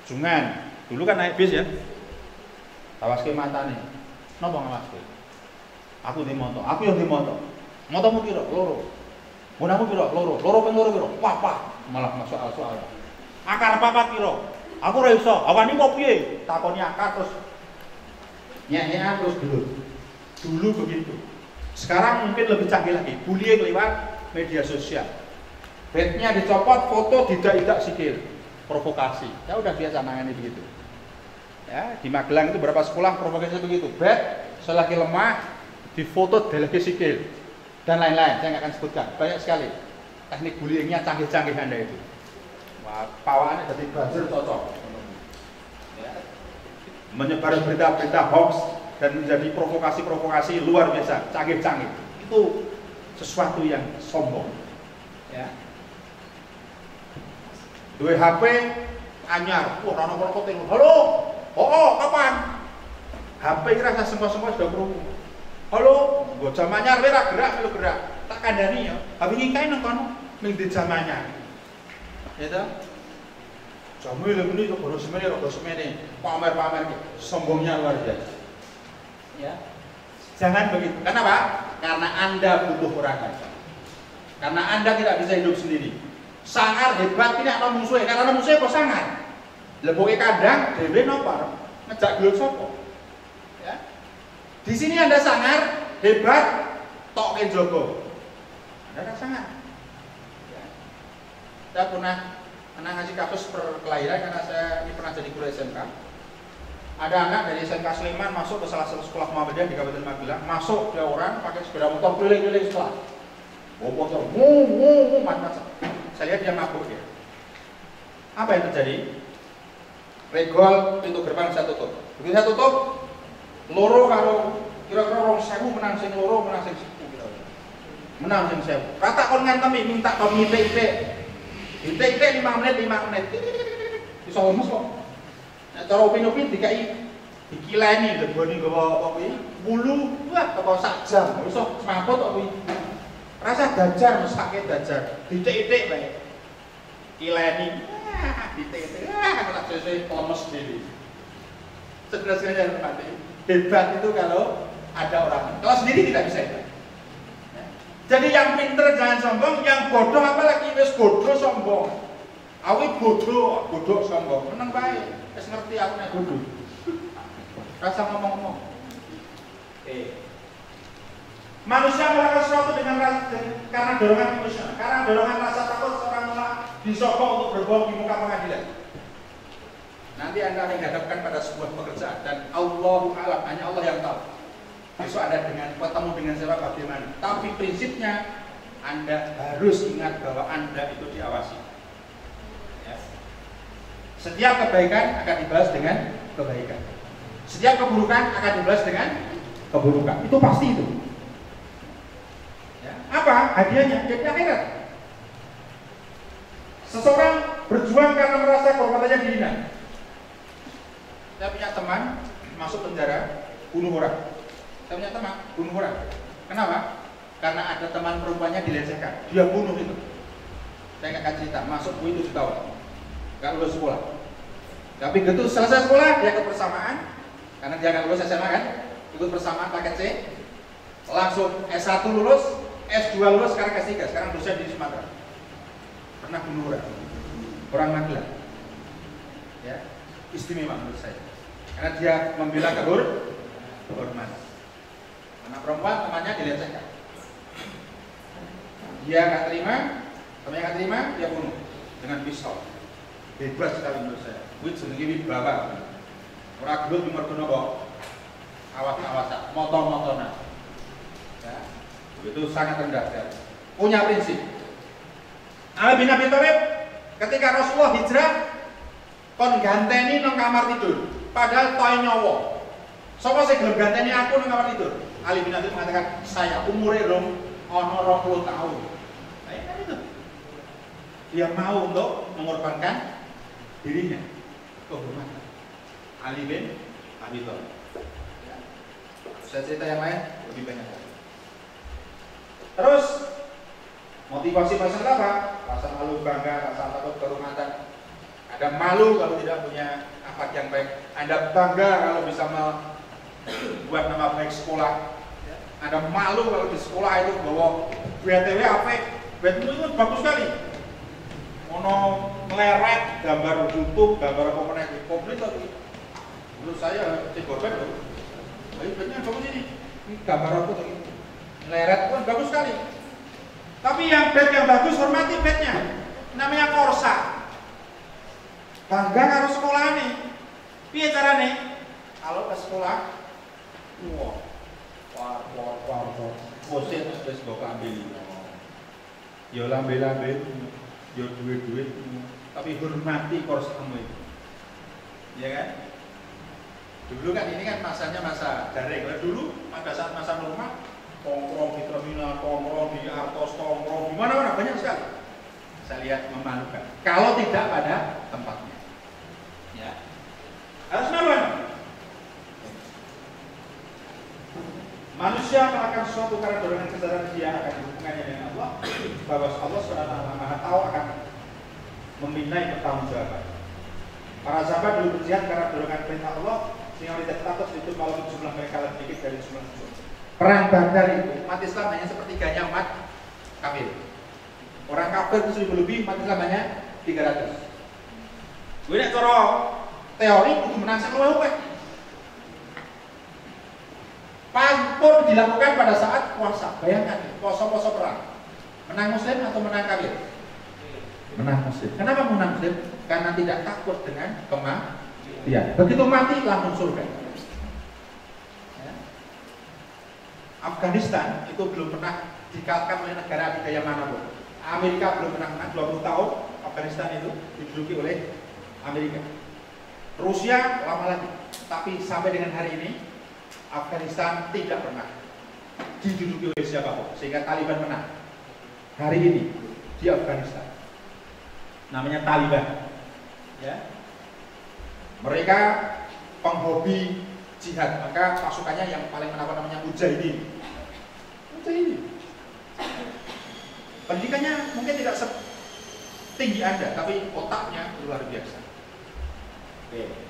Jungan. Dulu kan naik bis ya. Awaske matane. Napa ngawaske? Aku di motor, aku yang di motor. Motormu piro? Loro. Gunamu piro? Loro. Loro ping loro piro? Papat. Malah masuk soal. Akar papat piro? Aku ora iso. Awani kok piye? Takoni akar terus nyanyian terus dulu begitu. Sekarang mungkin lebih canggih lagi, bullying lewat media sosial. Bednya dicopot, foto tidak sikil, provokasi. Ya udah biasa nangani begitu. Ya, di Magelang itu berapa sekolah provokasi begitu. Bed selagi lemah, difoto deleke sikil dan lain-lain. Saya nggak akan sebutkan. Banyak sekali teknik bullyingnya canggih-canggih Anda itu. Wah, pawaannya jadi buzzer cocok. Menyebar berita-berita hoax dan menjadi provokasi-provokasi luar biasa, canggih-canggih. Itu sesuatu yang sombong. Ya. Duwe HP anyar, wah ana kok telepon. Halo. Oh, kapan? HP iki rasa semua sudah krungu. Halo, nggo jam anyar kowe ra gerak, melu gerak. Tak kandhani ya. HP iki kae nang kono ning di jam anyar. Ya ta? Jamu ini rodo semene, pamer-pamer, sombongnya luar biasa. Ya, Jangan begitu. Kenapa? Karena Anda butuh orang lain. Karena Anda tidak bisa hidup sendiri. Sangar hebat tidak ada musuhnya, karena musuhnya kok sangar. Leboke kadang dhewe napa? Ngejak gelut sapa? Ya. Di sini Anda sangar, hebat, tok jogo. Anda sangar. Ya. Saya pernah ngasih kasus perkelahian karena saya ini pernah jadi guru SMK. Ada anak dari SMK Sleman masuk ke salah satu sekolah Muhammadiyah di Kabupaten Magelang, masuk dia orang pakai sepeda motor keliling-keliling sekolah. Bawa motor, macam-macam. Saya lihat dia mabuk ya. Apa yang terjadi? Regol pintu gerbang saya tutup. Begitu saya tutup, loro kalau kira-kira 2.000 menang sing loro, menang sing 10 gitu. Menang sing 1000. Rata kon ngantemi minta tom ite-ite. Ite-ite 5 menit. Iso lemes kok. Nek cara opini dikileni leboni gawa apa kuwi? Bulu, wah apa sak jam. Iso semaput kok kuwi. Rasa dajar mesti pakai dajar. Ditik-itik bae. Kileni. Ditik-itik. Kalau sesuai lemes diri. Sebenarnya mati. Hebat itu kalau ada orang. Kalau sendiri tidak bisa hebat. Jadi yang pinter jangan sombong, yang bodoh apalagi wis bodoh sombong. Awi bodoh sombong. Meneng bae. Wis ngerti aku nek bodoh. Rasa ngomong-ngomong. Manusia melakukan sesuatu karena dorongan emosional, karena dorongan rasa takut seorang disokong untuk berbohong di muka pengadilan. Nanti Anda akan dihadapkan pada sebuah pekerjaan dan Allahu a'lam, hanya Allah yang tahu. Besok Anda ketemu dengan siapa bagaimana. Tapi prinsipnya Anda harus ingat bahwa Anda itu diawasi. Ya. Setiap kebaikan akan dibalas dengan kebaikan. Setiap keburukan akan dibalas dengan keburukan. Itu pasti itu. Apa hadiahnya? Jadi akhirat. Seseorang berjuang karena merasa kehormatannya dihina. Saya punya teman masuk penjara bunuh orang. Saya punya teman bunuh orang. Kenapa? Karena ada teman perempuannya dilecehkan. Dia bunuh itu. Saya nggak akan cerita. Masuk itu 7 tahun. Nggak lulus sekolah. Tapi begitu selesai sekolah dia ikut persamaan. Karena dia nggak lulus SMA kan? Ikut persamaan paket C. Langsung S1 lulus. S2 lulus, sekarang S3, sekarang dosen di Sumatera. Pernah bunuh orang Magelang. Ya, istimewa menurut saya. Karena dia membela kehormatan. Anak perempuan temannya dilecehkan. Dia nggak terima, temannya nggak terima, dia bunuh dengan pisau. Bebas sekali menurut saya. Wih jenenge wibawa. Ora gelut mergono kok. Awas-awasan, motor-motoran. Ya. Itu sangat rendah sekali. Punya prinsip. Ali bin Abi Thalib ketika Rasulullah hijrah kon ganteni nang kamar tidur, padahal toy nyawa. Sapa sing gelem ganteni aku nang kamar tidur? Ali bin Abi mengatakan, "Saya umure rom ana 20 tahun." Kan itu. Dia mau untuk mengorbankan dirinya. Kehormatan. Ali bin Abi Thalib. Ya. Saya cerita yang lain lebih banyak. Terus motivasi pasang apa? Rasa malu bangga, rasa takut kehormatan. Ada malu kalau tidak punya akhlak yang baik. Anda bangga kalau bisa membuat nama baik sekolah. Ada malu kalau di sekolah itu bawa BTW apa? BTW itu bagus sekali. Ono meleret gambar YouTube, gambar apa pernah komplit lagi. Menurut saya korban loh. Baik benar bagus ini. Ini gambar apa tadi? Leret pun bagus sekali. Tapi yang bed yang bagus hormati bednya. Namanya Corsa. Bangga karo sekolah nih. Piye carane? Kalau ke sekolah, wah, bosen wis mbok ambil. Ya lambe-lambe, ya duit-duit, tapi hormati Corsa kamu itu. Iya kan? Dulu kan ini kan masanya masa daring. Dulu pada saat masa normal tongkrong di terminal, tongkrong di Artos, tongkrong di mana-mana banyak sekali. Saya lihat memalukan. Kalau tidak pada tempatnya, ya harus maluan. Manusia melakukan sesuatu karena dorongan kesadaran dia akan hubungannya dengan Allah, bahwa Allah SWT Maha Tahu akan memintai pertanggungjawaban. Para sahabat dulu berjihad karena dorongan perintah Allah, sehingga tidak takut itu malam jumlah mereka lebih sedikit dari jumlah musuh. Perang Badar itu umat Islam hanya sepertiganya umat kafir. Orang kafir itu 1000 lebih, umat Islam hanya 300. Gue nek cara teori kudu menang sak luwih. Pun dilakukan pada saat puasa. Bayangkan, puasa-puasa perang. Menang muslim atau menang kafir? Menang muslim. Kenapa menang muslim? Karena tidak takut dengan kematian. Begitu mati langsung surga. Ya. Afghanistan itu belum pernah dikalahkan oleh negara adidaya manapun. Amerika belum pernah menang 20 tahun. Afghanistan itu diduduki oleh Amerika. Rusia lama lagi. Tapi sampai dengan hari ini Afghanistan tidak pernah diduduki oleh siapapun, sehingga Taliban menang hari ini di Afghanistan. Namanya Taliban, ya. Mereka penghobi jihad, maka pasukannya yang paling menakut namanya Mujahidin. Mujahidin. Pendidikannya mungkin tidak setinggi Anda, tapi otaknya luar biasa. Oke.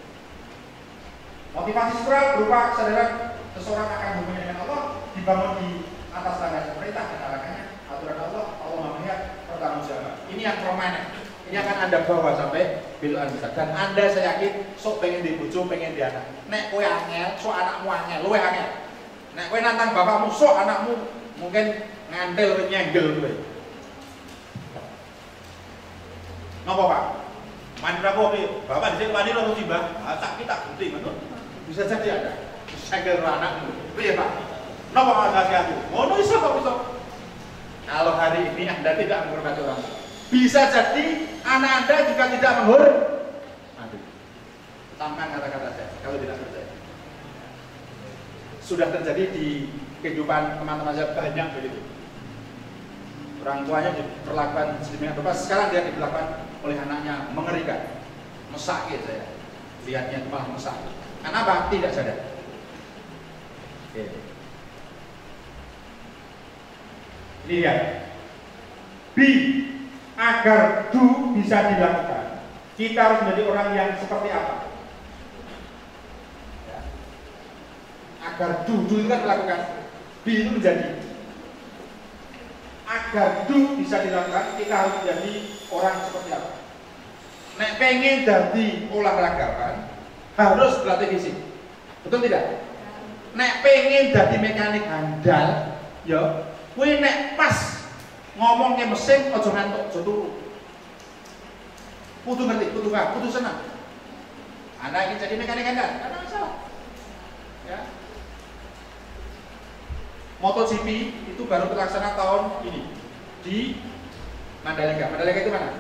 Motivasi struktural berupa kesadaran seseorang akan hubungannya dengan Allah dibangun di atas landasan perintah dan larangannya, aturan Allah, Allah Maha Melihat, pertanggungjawaban. Ini yang permanen. Ini akan Anda bawa sampai biluan besar. Dan Anda saya yakin sok pengen dibujuk, pengen di anak. Nek kowe angel, sok anakmu angel, luwe angel. Nek kowe nantang bapakmu, sok anakmu mungkin ngantel nyenggel kowe. Napa Pak? Mandi berapa kowe? Bapak dhisik mandi lho timbang. Tak kita bukti ngono. Bisa jadi ada. Senggel anakmu. Piye Pak? Napa asasi aku? Ngono iso kok iso. Kalau hari ini Anda tidak menghormati orang tua, bisa jadi anak Anda juga tidak menghormati. Tampang kata-kata saya kalau tidak percaya. Sudah terjadi di kehidupan teman-teman saya banyak begitu. Orang tuanya diperlakukan sedemikian rupa, sekarang dia diperlakukan oleh anaknya, mengerikan. Mesakit saya. Lihatnya itu malah mesakit. Kenapa? Tidak sadar. Oke. Ini lihat. B. Agar do bisa dilakukan, kita harus menjadi orang yang seperti apa? Ya. Agar do itu kan melakukan, B itu menjadi. Agar do bisa dilakukan, kita harus menjadi orang seperti apa? Nek pengen jadi olahragawan, harus berlatih fisik. Betul tidak? Nek pengen jadi mekanik handal, ya, kowe nek pas ngomong ke mesin aja ngantuk, aja turu. Kudu ngerti, kudu paham, kudu senang. Anda ingin jadi mekanik handal, ada masalah. Ya. MotoGP itu baru terlaksana tahun ini di Mandalika. Mandalika itu mana?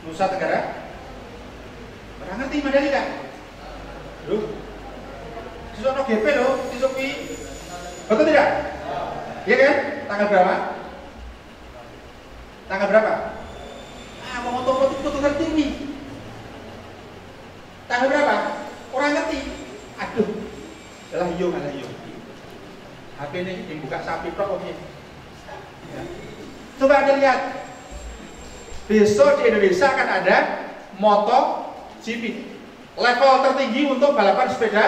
Nusa Tenggara. Pernah ngerti Mandalika? Loh, sisok no GP loh, sisok Pi. Betul tidak? Iya kan? Tanggal berapa? Tanggal berapa? Ah, mau motor itu ngerti nih. Tanggal berapa? Orang ngerti. Aduh, alah iyo. HP ini yang buka sapi pro oke. Ya. Coba Anda lihat. Besok di Indonesia akan ada MotoGP. Level tertinggi untuk balapan sepeda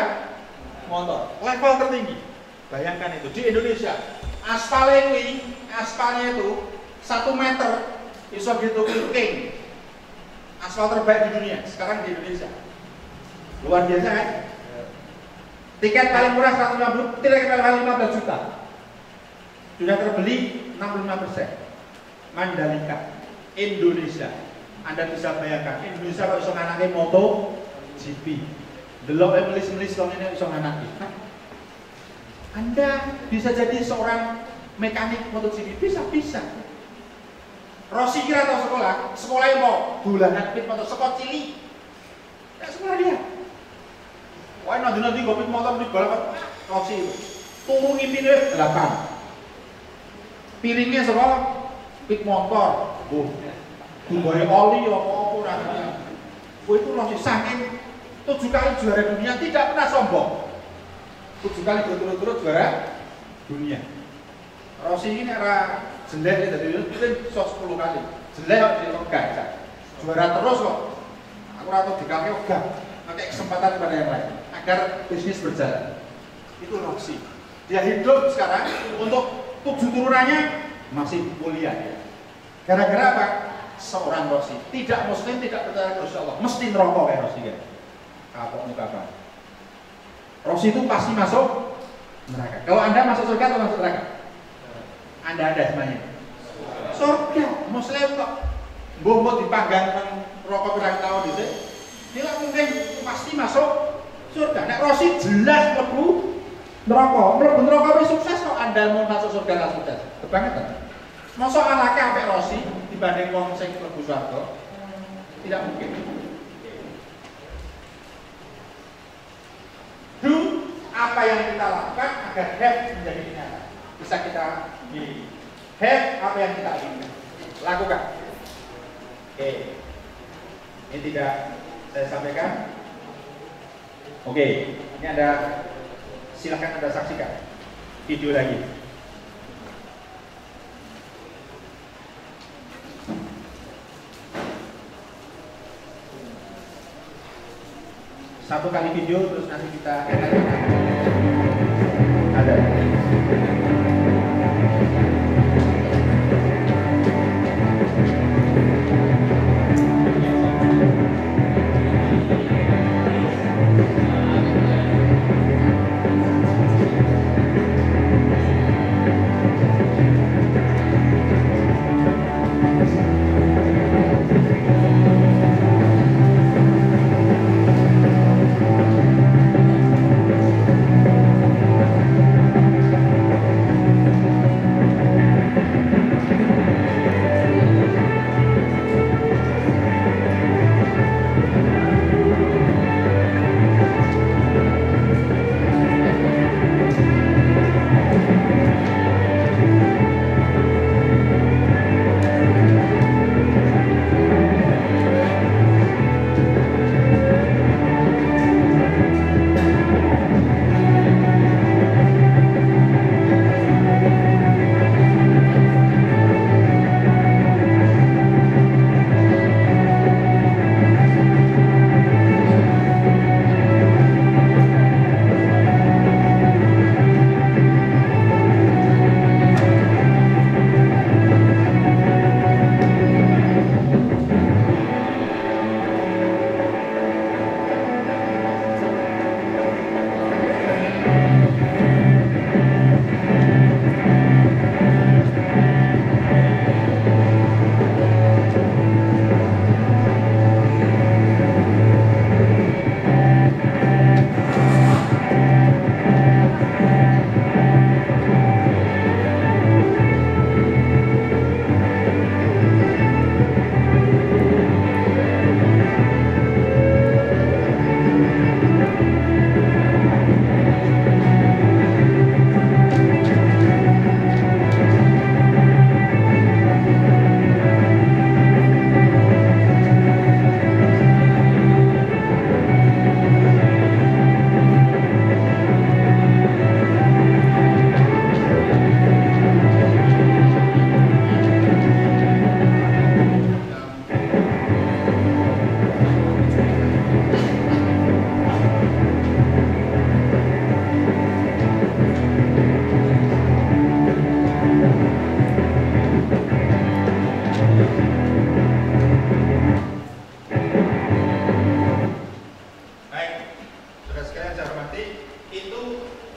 motor. Level tertinggi. Bayangkan itu di Indonesia. Aspalnya itu 1 meter iso gitu king. Aspal terbaik di dunia sekarang di Indonesia. Luar biasa kan? Tiket paling murah 150, tiket paling 15 juta. Sudah terbeli 65%. Mandalika, Indonesia. Anda bisa bayangkan, Indonesia kalau iso nganake MotoGP. Delok melis-melis wong ini iso nganake. Anda bisa jadi seorang mekanik MotoGP, bisa. Rossi kira tahu sekolahnya mau dolanan pit motor sekolah cili. Ya sekolah dia. Wah nanti gue pit motor di balapan Rossi itu. Turun ngipinnya 8. Piringnya sekolah pit motor. Dibayar oli apa rasanya. Itu Rossi saking 7 kali juara dunia tidak pernah sombong. 7 kali berturut-turut juara dunia. Rossi ini era jelek dari itu 10 kali. Jelek kok jadi enggak. Juara terus kok. Aku rata dikake enggak. Pakai kesempatan kepada yang lain agar bisnis berjalan. Itu Rossi. Dia hidup sekarang untuk 7 turunannya masih mulia ya. Gara-gara apa? Seorang Rosi, tidak muslim, tidak percaya kepada Allah, mesti neraka kayak Rosi kan. Kapok muka apa? Rosi itu pasti masuk neraka. Kalau Anda masuk surga atau masuk neraka? Anda ada semuanya. Surga, muslim kok. Mbok dipanggang rokok berapa tahun itu? Tidak mungkin pasti masuk surga. Nek Rosi jelas mlebu neraka wis sukses kok. Anda mau masuk surga lah sukses. Kebangetan. Mosok anake ambek Rosi dibanding wong sing mlebu surga? Tidak mungkin. Do apa yang kita lakukan agar have menjadi nyata. Bisa kita pilih. Have apa yang kita inginkan. Lakukan. Oke. Ini tidak saya sampaikan. Oke, ini ada, silahkan Anda saksikan video lagi. Satu kali video terus nanti kita ada.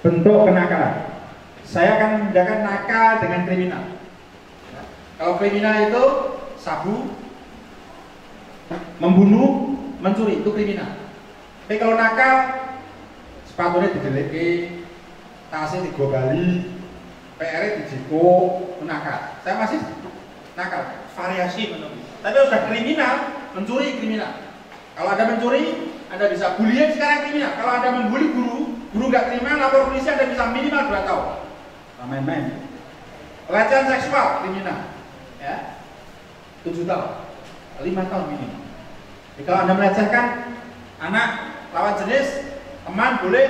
Bentuk kenakalan. Saya akan membedakan nakal dengan kriminal. Kalau kriminal itu sabu, membunuh, mencuri, itu kriminal. Tapi kalau nakal, sepatunya dideleke, tasnya digobali, PR-nya dijiko, nakal. Saya masih nakal, variasi menurut. Tapi sudah kriminal, mencuri kriminal. Kalau Anda mencuri, Anda bisa bullying sekarang kriminal. Kalau Anda membuli guru nggak terima, lapor polisi, Anda bisa minimal 2 tahun. Main-main. Pelecehan seksual kriminal, ya 7 tahun, 5 tahun minimal. Jadi kalau Anda melecehkan anak lawan jenis, teman boleh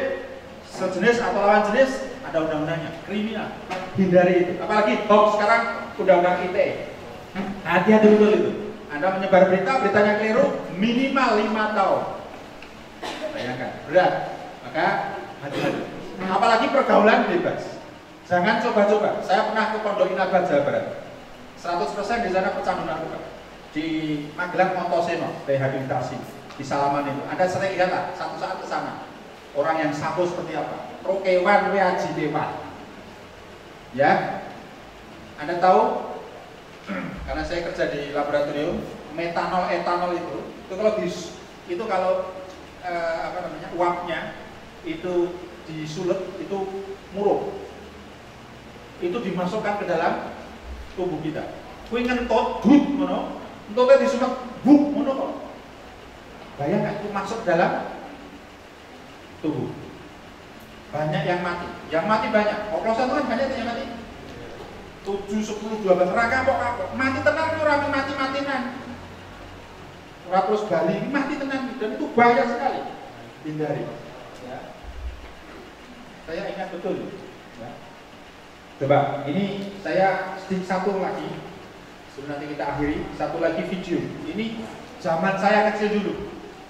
sejenis atau lawan jenis, ada undang-undangnya, kriminal. Hindari itu. Apalagi hoax sekarang undang-undang ITE. Hati-hati betul itu. Anda menyebar beritanya keliru, minimal 5 tahun. Bayangkan, berat. Maka hati-hati. Apalagi pergaulan bebas. Jangan coba-coba. Saya pernah ke Pondok Inabar, Jawa Barat. 100% di sana pecandu narkoba. Di Magelang Ontoseno, rehabilitasi di Salaman itu. Anda sering lihat lah, satu saat ke sana. Orang yang satu seperti apa? Rokewan, weaji, dewan. Ya, Anda tahu? Karena saya kerja di laboratorium, metanol, etanol itu kalau uapnya itu disulut itu muruk. Itu dimasukkan ke dalam tubuh kita. Kuwi ngentut, but ngono. Entutnya disulut, buk ngono kok. Bayangkan itu masuk dalam tubuh. Banyak yang mati. Yang mati banyak. Oplosan itu kan banyak yang mati. 7, 10, 12 kapok. Mati tenang orang mati-matinan. Ora terus bali mati tenang dan itu bahaya sekali. Hindari. Ya. Saya ingat betul. Ya. Coba, ini saya satu lagi. Sebelum nanti kita akhiri, satu lagi video. Ini zaman saya kecil dulu.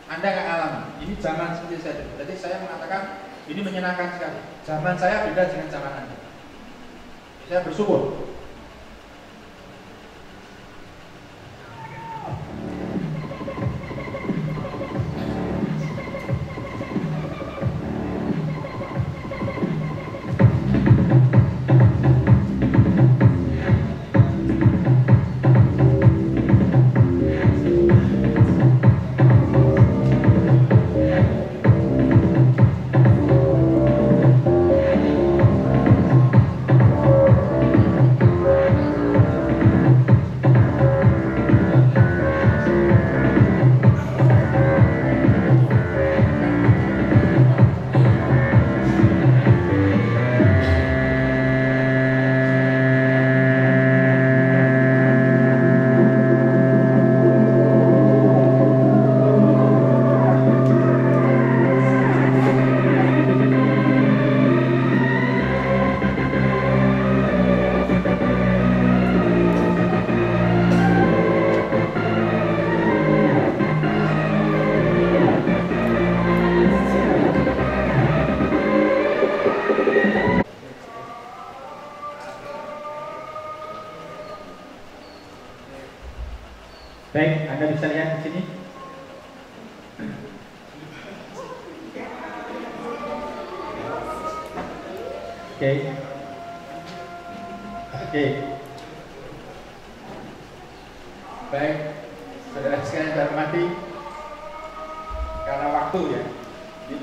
Anda nggak alami. Ini zaman seperti saya. Jadi saya mengatakan ini menyenangkan sekali. Zaman saya beda dengan zaman Anda. Saya bersyukur. Baik, Anda bisa lihat di sini. Oke. Baik, saudara sekalian yang hormati, karena waktu ya,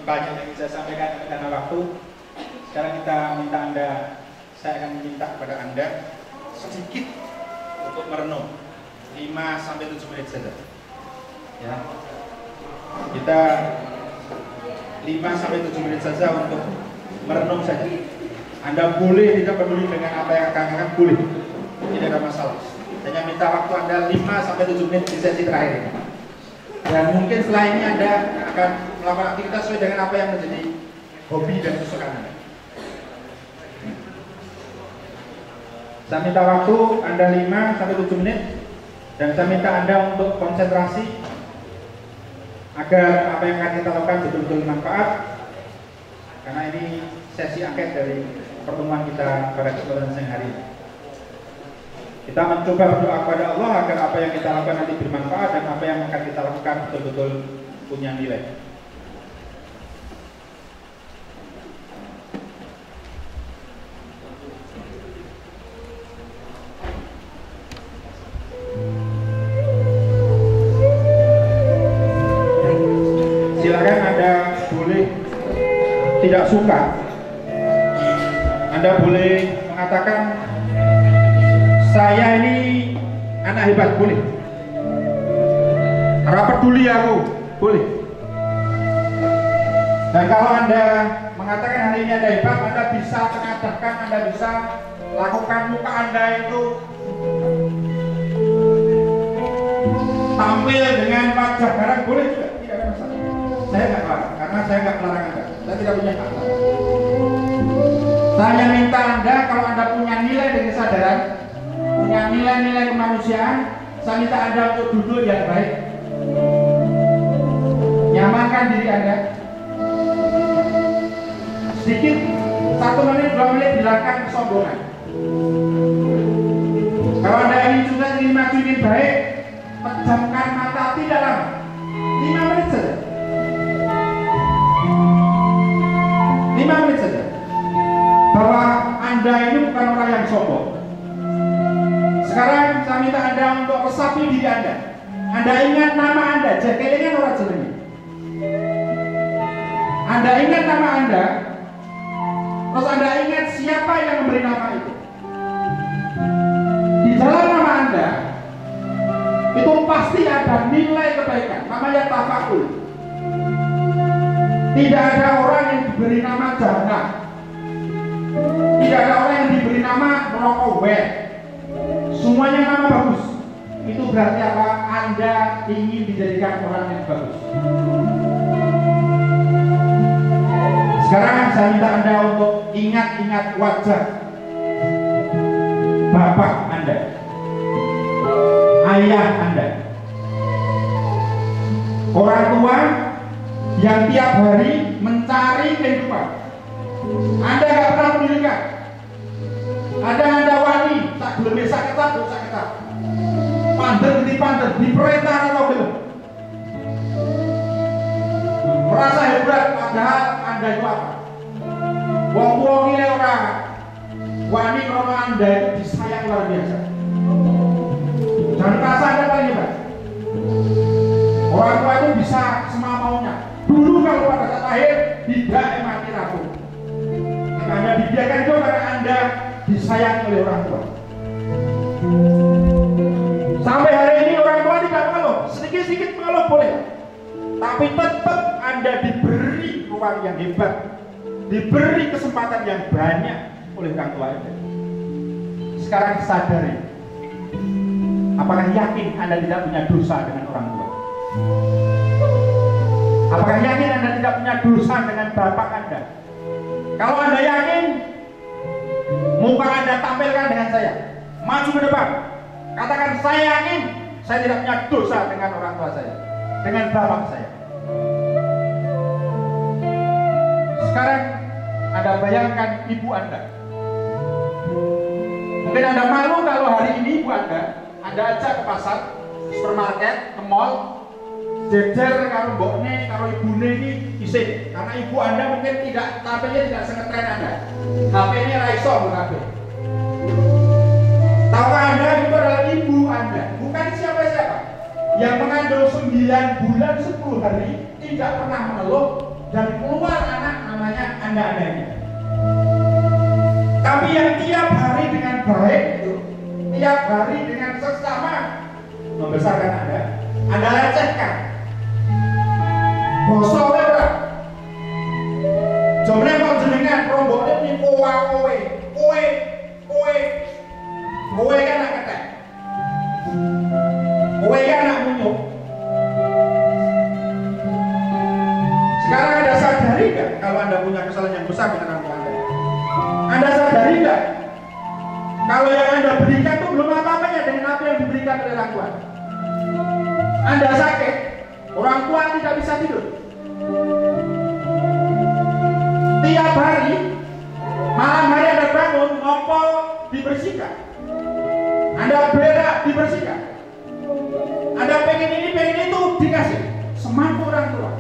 banyak yang bisa sampaikan karena waktu. Sekarang kita minta saya akan meminta kepada Anda sedikit untuk merenung. 5-7 menit saja. Ya. Kita 5-7 menit saja untuk merenung saja. Anda boleh tidak peduli dengan apa yang akan boleh. Tidak ada masalah. Hanya minta waktu Anda 5-7 menit di sesi terakhir ini. Dan mungkin setelah ini Anda akan melakukan aktivitas sesuai dengan apa yang menjadi hobi dan kesukaan Anda. Saya minta waktu Anda 5-7 menit. Dan saya minta Anda untuk konsentrasi agar apa yang akan kita lakukan betul-betul bermanfaat. Karena ini sesi akhir dari pertemuan kita pada kesempatan siang hari ini. Kita mencoba berdoa kepada Allah agar apa yang kita lakukan nanti bermanfaat dan apa yang akan kita lakukan betul-betul punya nilai. Silakan Anda boleh tidak suka, Anda boleh mengatakan saya ini anak hebat, boleh. Ora peduli aku, boleh. Dan kalau Anda mengatakan hari ini Anda hebat, Anda bisa mengadapkan, Anda bisa lakukan muka Anda itu tampil dengan wajah garang, boleh juga, tidak ada masalah. Saya nggak larang, karena saya nggak melarang Anda. Saya tidak punya hak. Saya minta Anda, kalau Anda punya nilai dan kesadaran, punya nilai-nilai kemanusiaan, saya minta Anda untuk duduk yang baik. Nyamankan diri Anda. Sedikit 1 menit 2 menit bilangkan kesombongan. Kalau Anda ingin sukses, ingin maju, ingin baik, pejamkan mata tidak lama, 5 menit saja. 5 menit saja. Bahwa Anda ini bukan orang yang sombong. Sekarang saya minta Anda untuk resapi diri Anda. Anda ingat nama Anda, jekelingan orang jenenge. Anda ingat nama Anda, terus Anda ingat siapa yang memberi nama itu. Di dalam nama Anda itu pasti ada nilai kebaikan, namanya tafakul. Tidak ada orang yang diberi nama jannah, tidak ada orang yang diberi nama merokok wet. Semuanya nama bagus. Itu berarti apa? Anda ingin dijadikan orang yang bagus. Sekarang saya minta Anda untuk ingat-ingat wajah bapak Anda, ayah Anda, orang tua yang tiap hari mencari kehidupan. Anda gak pernah mendirikan. Anda wani, tak belum bisa ketat, pandem di perintah atau belum. Merasa hebat, padahal Anda itu apa? Wong ini orang wani kalau Anda itu disayang luar biasa. Jangan merasa Anda paling hebat. Orang tua itu bisa semamaunya. Dulu kalau pada saat lahir tidak mati rapuh. Anda dibiarkan itu karena Anda disayangi oleh orang tua. Sampai hari ini orang tua tidak mengeluh, sedikit-sedikit mengeluh boleh, tapi tetap Anda diberi ruang yang hebat, diberi kesempatan yang banyak oleh orang tua Anda. Sekarang sadari, apakah yakin Anda tidak punya dosa dengan orang tua? Apakah yakin Anda tidak punya dosa dengan bapak Anda? Kalau Anda yakin, muka Anda tampilkan dengan saya, maju ke depan, katakan saya yakin saya tidak punya dosa dengan orang tua saya, dengan bapak saya. Sekarang Anda bayangkan ibu Anda. Mungkin Anda malu kalau hari ini ibu Anda ajak ke pasar, supermarket, ke mall, jejer karo mbokne, karo ibune ini isih. Karena ibu Anda mungkin tidak, tampilnya tidak sengetren Anda. HP-nya ra iso HP. Tahukah Anda itu adalah ibu Anda, bukan siapa-siapa. Yang mengandung 9 bulan 10 hari, tidak pernah mengeluh, dan keluar anak namanya Anda ini. Tapi yang tiap hari dengan baik itu, tiap hari dengan seksama membesarkan Anda lecehkan. Bosok ora. Jomene kok jenengan rombone ning kowe kan anak ketek. Kowe kan anak munyuk. Sekarang Anda sadari gak kalau Anda punya kesalahan yang besar dengan orang tua Anda? Anda sadari gak kalau yang Anda berikan itu belum apa-apanya dengan apa yang diberikan oleh orang tua? Anda sakit, orang tua tidak bisa tidur. Tiap hari, malam hari Anda bangun, ngompol dibersihkan. Anda berak dibersihkan. Anda pengen ini, pengen itu dikasih. Semampu orang tua.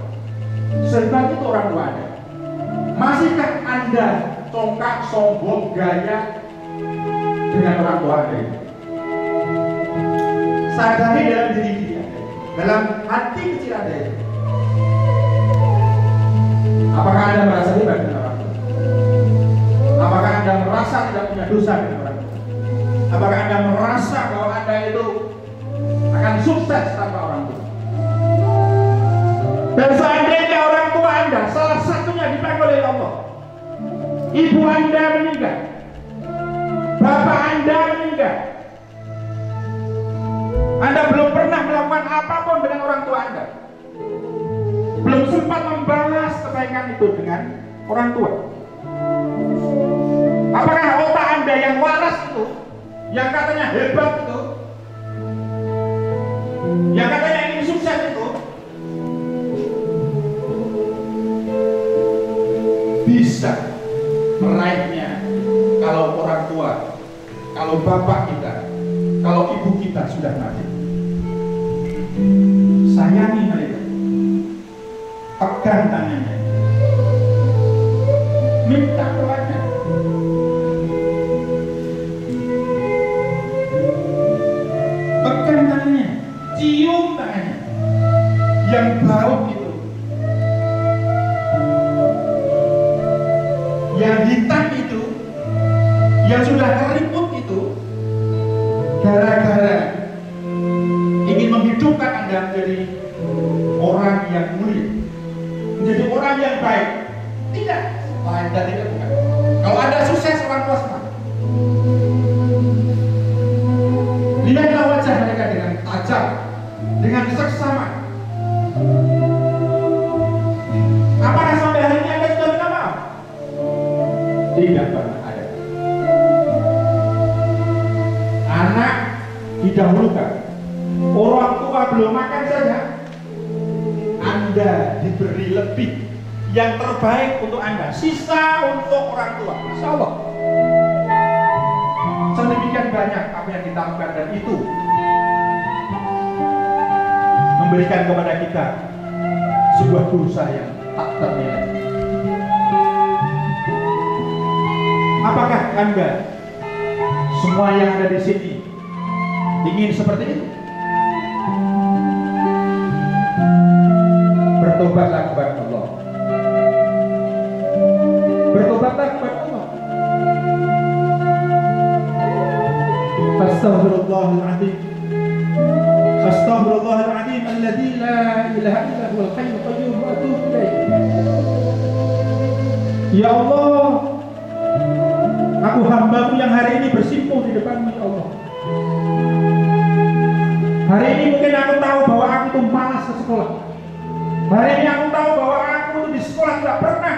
Sebab itu orang tua Anda. Masihkah Anda congkak, sombong, gaya dengan orang tua Anda ini? Sadari dalam diri Anda, dalam hati kecil Anda ini. Apakah Anda merasa hebat dengan orang tua? Apakah Anda merasa tidak punya dosa dengan orang tua? Apakah Anda merasa bahwa Anda itu akan sukses tanpa orang tua? Dan seandainya orang tua Anda salah satunya dipanggil oleh Allah, ibu Anda meninggal, bapak Anda meninggal, Anda belum pernah melakukan apapun dengan orang tua Anda, belum sempat membalas kebaikan itu dengan orang tua. Apakah otak Anda yang waras itu, yang katanya hebat itu, yang katanya ingin sukses itu, bisa meraihnya kalau orang tua, kalau bapak kita, kalau ibu kita sudah mati. Sayangi mereka, pegang tangannya, minta doanya. Pegang tangannya, cium tangannya yang bau itu, yang hitam itu, yang sudah keriput itu, gara-gara ingin menghidupkan Anda menjadi orang yang mulia, menjadi orang yang baik. Tidak, lain dan tidak bukan. Kalau Anda sukses, orang tua senang. Lihatlah wajah mereka dengan tajam, dengan seksama. Apakah sampai hari ini Anda sudah minta maaf? Tidak pernah ada. Anak didahulukan, orang tua belum makan saja, Anda diberi lebih, yang terbaik untuk Anda, sisa untuk orang tua. Masya Allah. Sedemikian banyak apa yang kita lakukan, dan itu memberikan kepada kita sebuah dosa yang tak ternilai. Apakah Anda semua yang ada di sini ingin seperti itu? Bertobatlah kepada Allah. Bertobatlah kepada Allah. Astaghfirullahaladzim. Astaghfirullahaladzim alladzi la ilaha illa huwal hayyul qayyum wa atubu ilaih. Ya Allah, aku hamba-Mu yang hari ini bersimpuh di depan-Mu, ya Allah. Hari ini mungkin aku tahu bahwa aku itu malas ke sekolah. Hari ini aku tahu bahwa aku di sekolah tidak pernah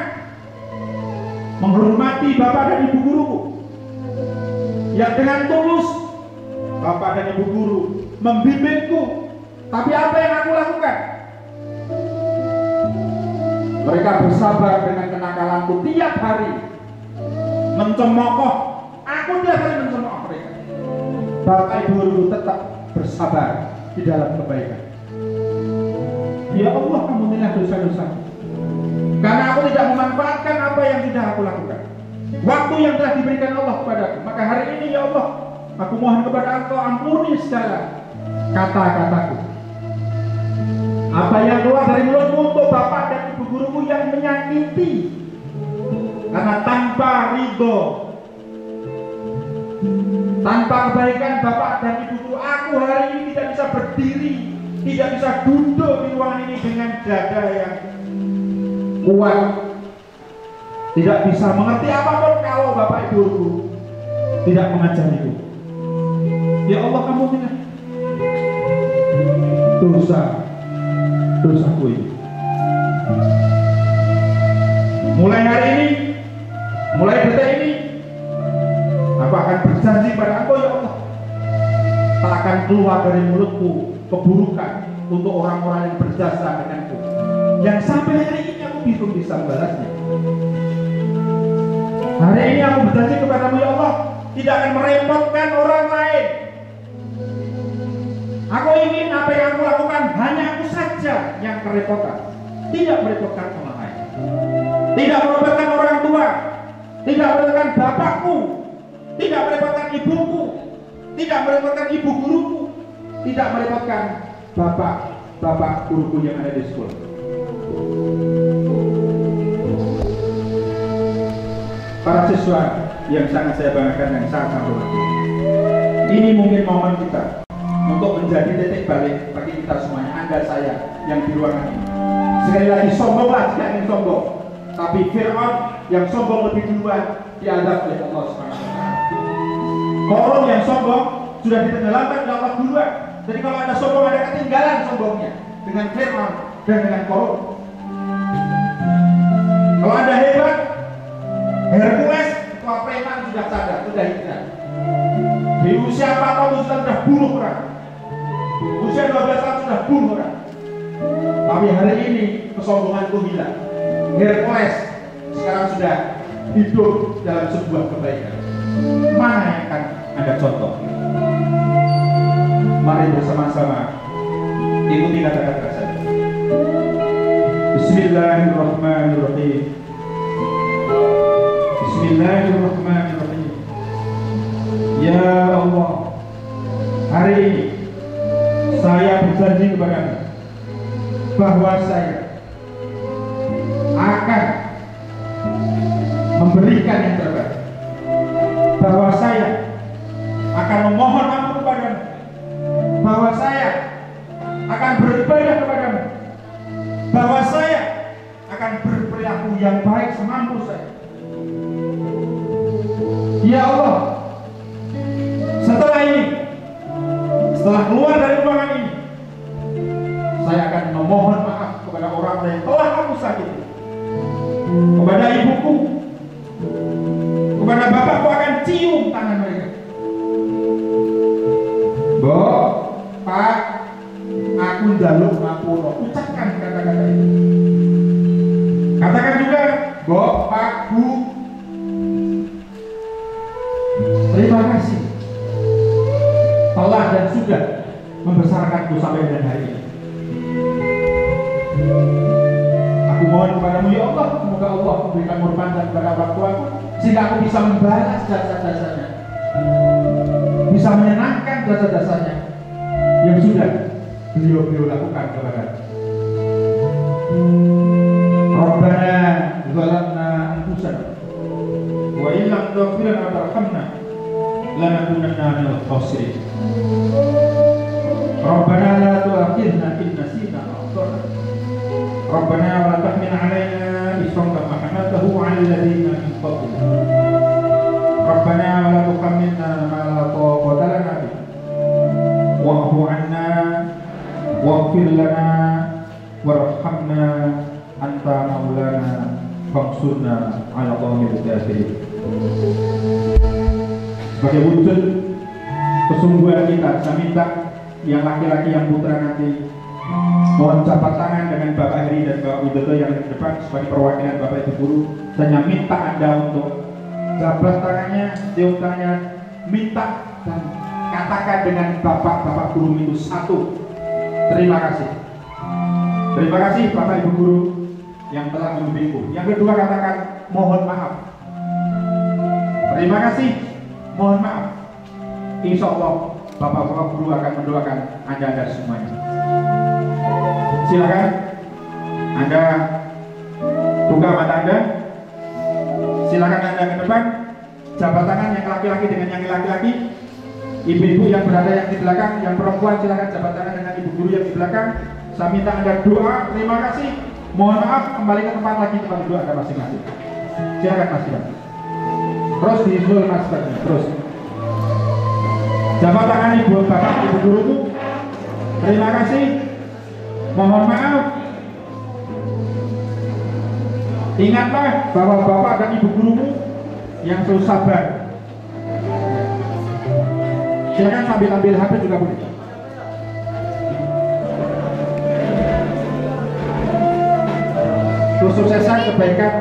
menghormati bapak dan ibu guruku. Yang dengan tulus bapak dan ibu guru membimbingku, tapi apa yang aku lakukan? Mereka bersabar dengan kenakalanku tiap hari, mencemooh. Aku tiap hari mencemooh mereka. Bapak ibu guru tetap bersabar di dalam kebaikan. Ya Allah, ampunilah dosa-dosaku, karena aku tidak memanfaatkan apa yang sudah aku lakukan, waktu yang telah diberikan Allah kepadaku. Maka hari ini ya Allah, aku mohon kepada Engkau, ampuni segala kata-kataku, apa yang keluar dari mulutmu untuk bapak dan ibu guruku yang menyakiti, karena tanpa ridho, tanpa kebaikan bapak dan ibu guru, aku hari ini tidak bisa berdiri, tidak bisa duduk di ruangan ini dengan dada yang kuat, tidak bisa mengerti apapun kalau bapak ibu guruku tidak mengajariku. Ya Allah, ampunilah dosaku ini. Mulai hari ini, mulai detik ini, aku akan berjanji pada Engkau ya Allah, tak akan keluar dari mulutku keburukan untuk orang-orang yang berjasa denganku, yang sampai hari ini aku belum bisa membalasnya. Hari ini aku berjanji kepadamu ya Allah, tidak akan merepotkan orang lain. Aku ingin apa yang aku lakukan hanya aku saja yang kerepotan, tidak merepotkan orang lain, tidak merepotkan orang tua, tidak merepotkan bapakku, tidak merepotkan ibuku, tidak merepotkan ibu guruku, tidak merepotkan bapak guruku yang ada di sekolah. Para siswa yang sangat saya banggakan dan sangat hormati, ini mungkin momen kita untuk menjadi titik balik bagi kita semuanya, Anda, saya yang di ruangan ini. Sekali lagi, sombonglah jika ingin sombong, tapi Fir'aun yang sombong lebih duluan diadab oleh Allah SWT. Korun yang sombong sudah ditenggelamkan oleh Allah duluan. Jadi kalau Anda sombong, ada ketinggalan sombongnya dengan Fir'aun dan dengan Korun. Kalau Anda hebat, Hercules, ketua preman sudah sadar, sudah hijrah. Di usia 4 tahun sudah bunuh orang, usia 12 tahun sudah bunuh orang. Tapi hari ini kesombonganku hilang. Hercules sekarang sudah hidup dalam sebuah kebaikan. Mana yang akan Anda contoh? Mari bersama-sama ikuti kata-kata saya. Bismillahirrahmanirrahim. Bismillahirrahmanirrahim. Ya Allah, hari ini saya berjanji kepadamu bahwa saya akan memberikan yang terbaik, bahwa saya akan memohon ampun kepadamu, bahwa saya akan beribadah kepadamu, bahwa saya akan berperilaku yang baik semampu saya. Ya Allah, setelah ini, setelah keluar dari ruangan ini, saya akan memohon maaf kepada orang yang telah aku sakiti, kepada ibuku, kepada bapakku, akan cium tangan mereka. Bo, Pak, aku njaluk ngapura. Ucapkan kata-kata itu. Katakan juga, Bo, Pak, Bu, terima kasih telah dan sudah membesarkanku sampai dengan hari ini. Aku mohon kepadamu ya Allah, semoga Allah memberikan murmatan kepada orang tuaku, sehingga aku bisa membalas jasa-jasanya, bisa menyenangkan jasa-jasanya yang sudah beliau lakukan kepada. Rabbana zalamna anfusana wa in lam taghfir lana wa tarhamna lanakunanna minal khasirin. Rabbana la tu'akhidhna in nasina aw akhtana. Rabbana wa la tahmil 'alaina isran kama hamaltahu 'alal ladzina min qablina. Rabbana wa la tuhammilna ma la taqata lana bihi wa'fu 'anna waghfir lana warhamna anta maulana fansurna 'ala qaumil kafirin. Sebagai wujud kesungguhan kita, saya minta yang laki-laki yang putra nanti mohon jabat tangan dengan Bapak Heri dan Bapak Widodo yang di depan sebagai perwakilan Bapak Ibu Guru. Saya minta Anda untuk jabat tangannya, cium tangannya, minta dan katakan dengan Bapak Guru itu satu, terima kasih. Terima kasih Bapak Ibu Guru yang telah membimbingku. Yang kedua, katakan mohon maaf. Terima kasih, mohon maaf. Insya Allah Bapak-bapak guru akan mendoakan Anda semuanya. Silakan Anda buka mata Anda. Silakan Anda ke depan. Jabat tangan yang laki-laki dengan yang laki-laki. Ibu-ibu yang berada yang di belakang, yang perempuan silakan jabat tangan dengan ibu guru yang di belakang. Saya minta Anda doa. Terima kasih. Mohon maaf, kembali ke tempat lagi, tempat duduk Anda masing-masing. Silakan Mas Bang. Terus disusul Mas Bang. Terus. Jabat tangan ibu bapak ibu guruku. Terima kasih. Mohon maaf. Ingatlah bahwa bapak dan ibu gurumu yang terus sabar. Silakan sambil ambil HP juga boleh. Kesuksesan, kebaikan,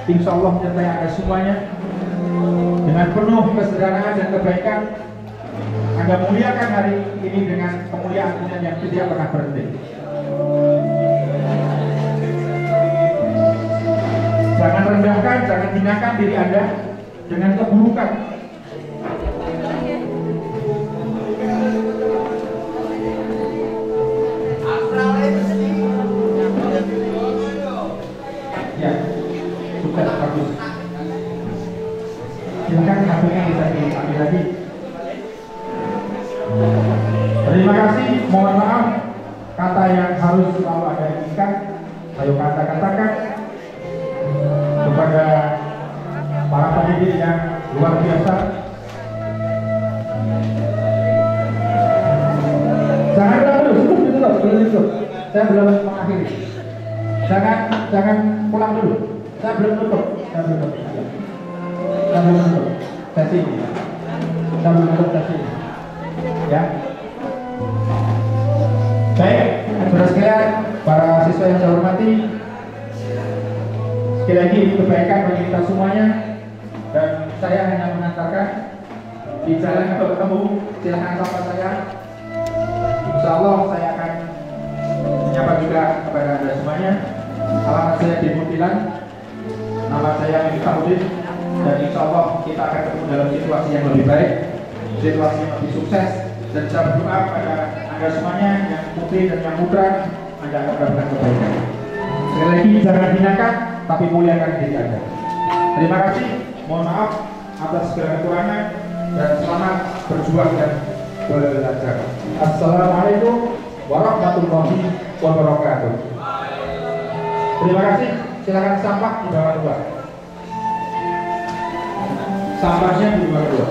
insya Allah menyertai Anda semuanya. Dengan penuh kesederhanaan dan kebaikan, Anda muliakan hari ini dengan kemuliaan yang tidak pernah berhenti. Jangan rendahkan, jangan hinakan diri Anda dengan keburukan. Ya, sukses, bagus. Silakan HP-nya bisa diambil lagi. Terima kasih, mohon maaf kata yang harus selalu Anda inginkan, ayo kata-katakan kepada para pendidik yang luar biasa. Jangan dulu, saya belum mengakhiri. Jangan pulang dulu. Saya belum tutup. Saya belum tutup sesi ini. Saya belum tutup sesi ini. Ya. Baik, saudara sekalian, para siswa yang saya hormati, sekali lagi kebaikan bagi kita semuanya. saya hanya mengantarkan di jalan atau ketemu, silakan sapa saya. Insya Allah saya akan menyapa juga kepada Anda semuanya. Alamat saya di Muntilan, nama saya Miftahudin, dan insya Allah kita akan ketemu dalam situasi yang lebih baik, situasi yang lebih sukses, dan saya berdoa kepada Anda semuanya yang putri dan yang putra, Anda akan mendapatkan kebaikan. Sekali lagi jangan hinakan, tapi muliakan diri Anda. Terima kasih, mohon maaf atas segala kekurangan, dan selamat berjuang dan belajar. Assalamualaikum warahmatullahi wabarakatuh. Terima kasih. Silakan sampah di bawah dua. Sampahnya di bawah dua.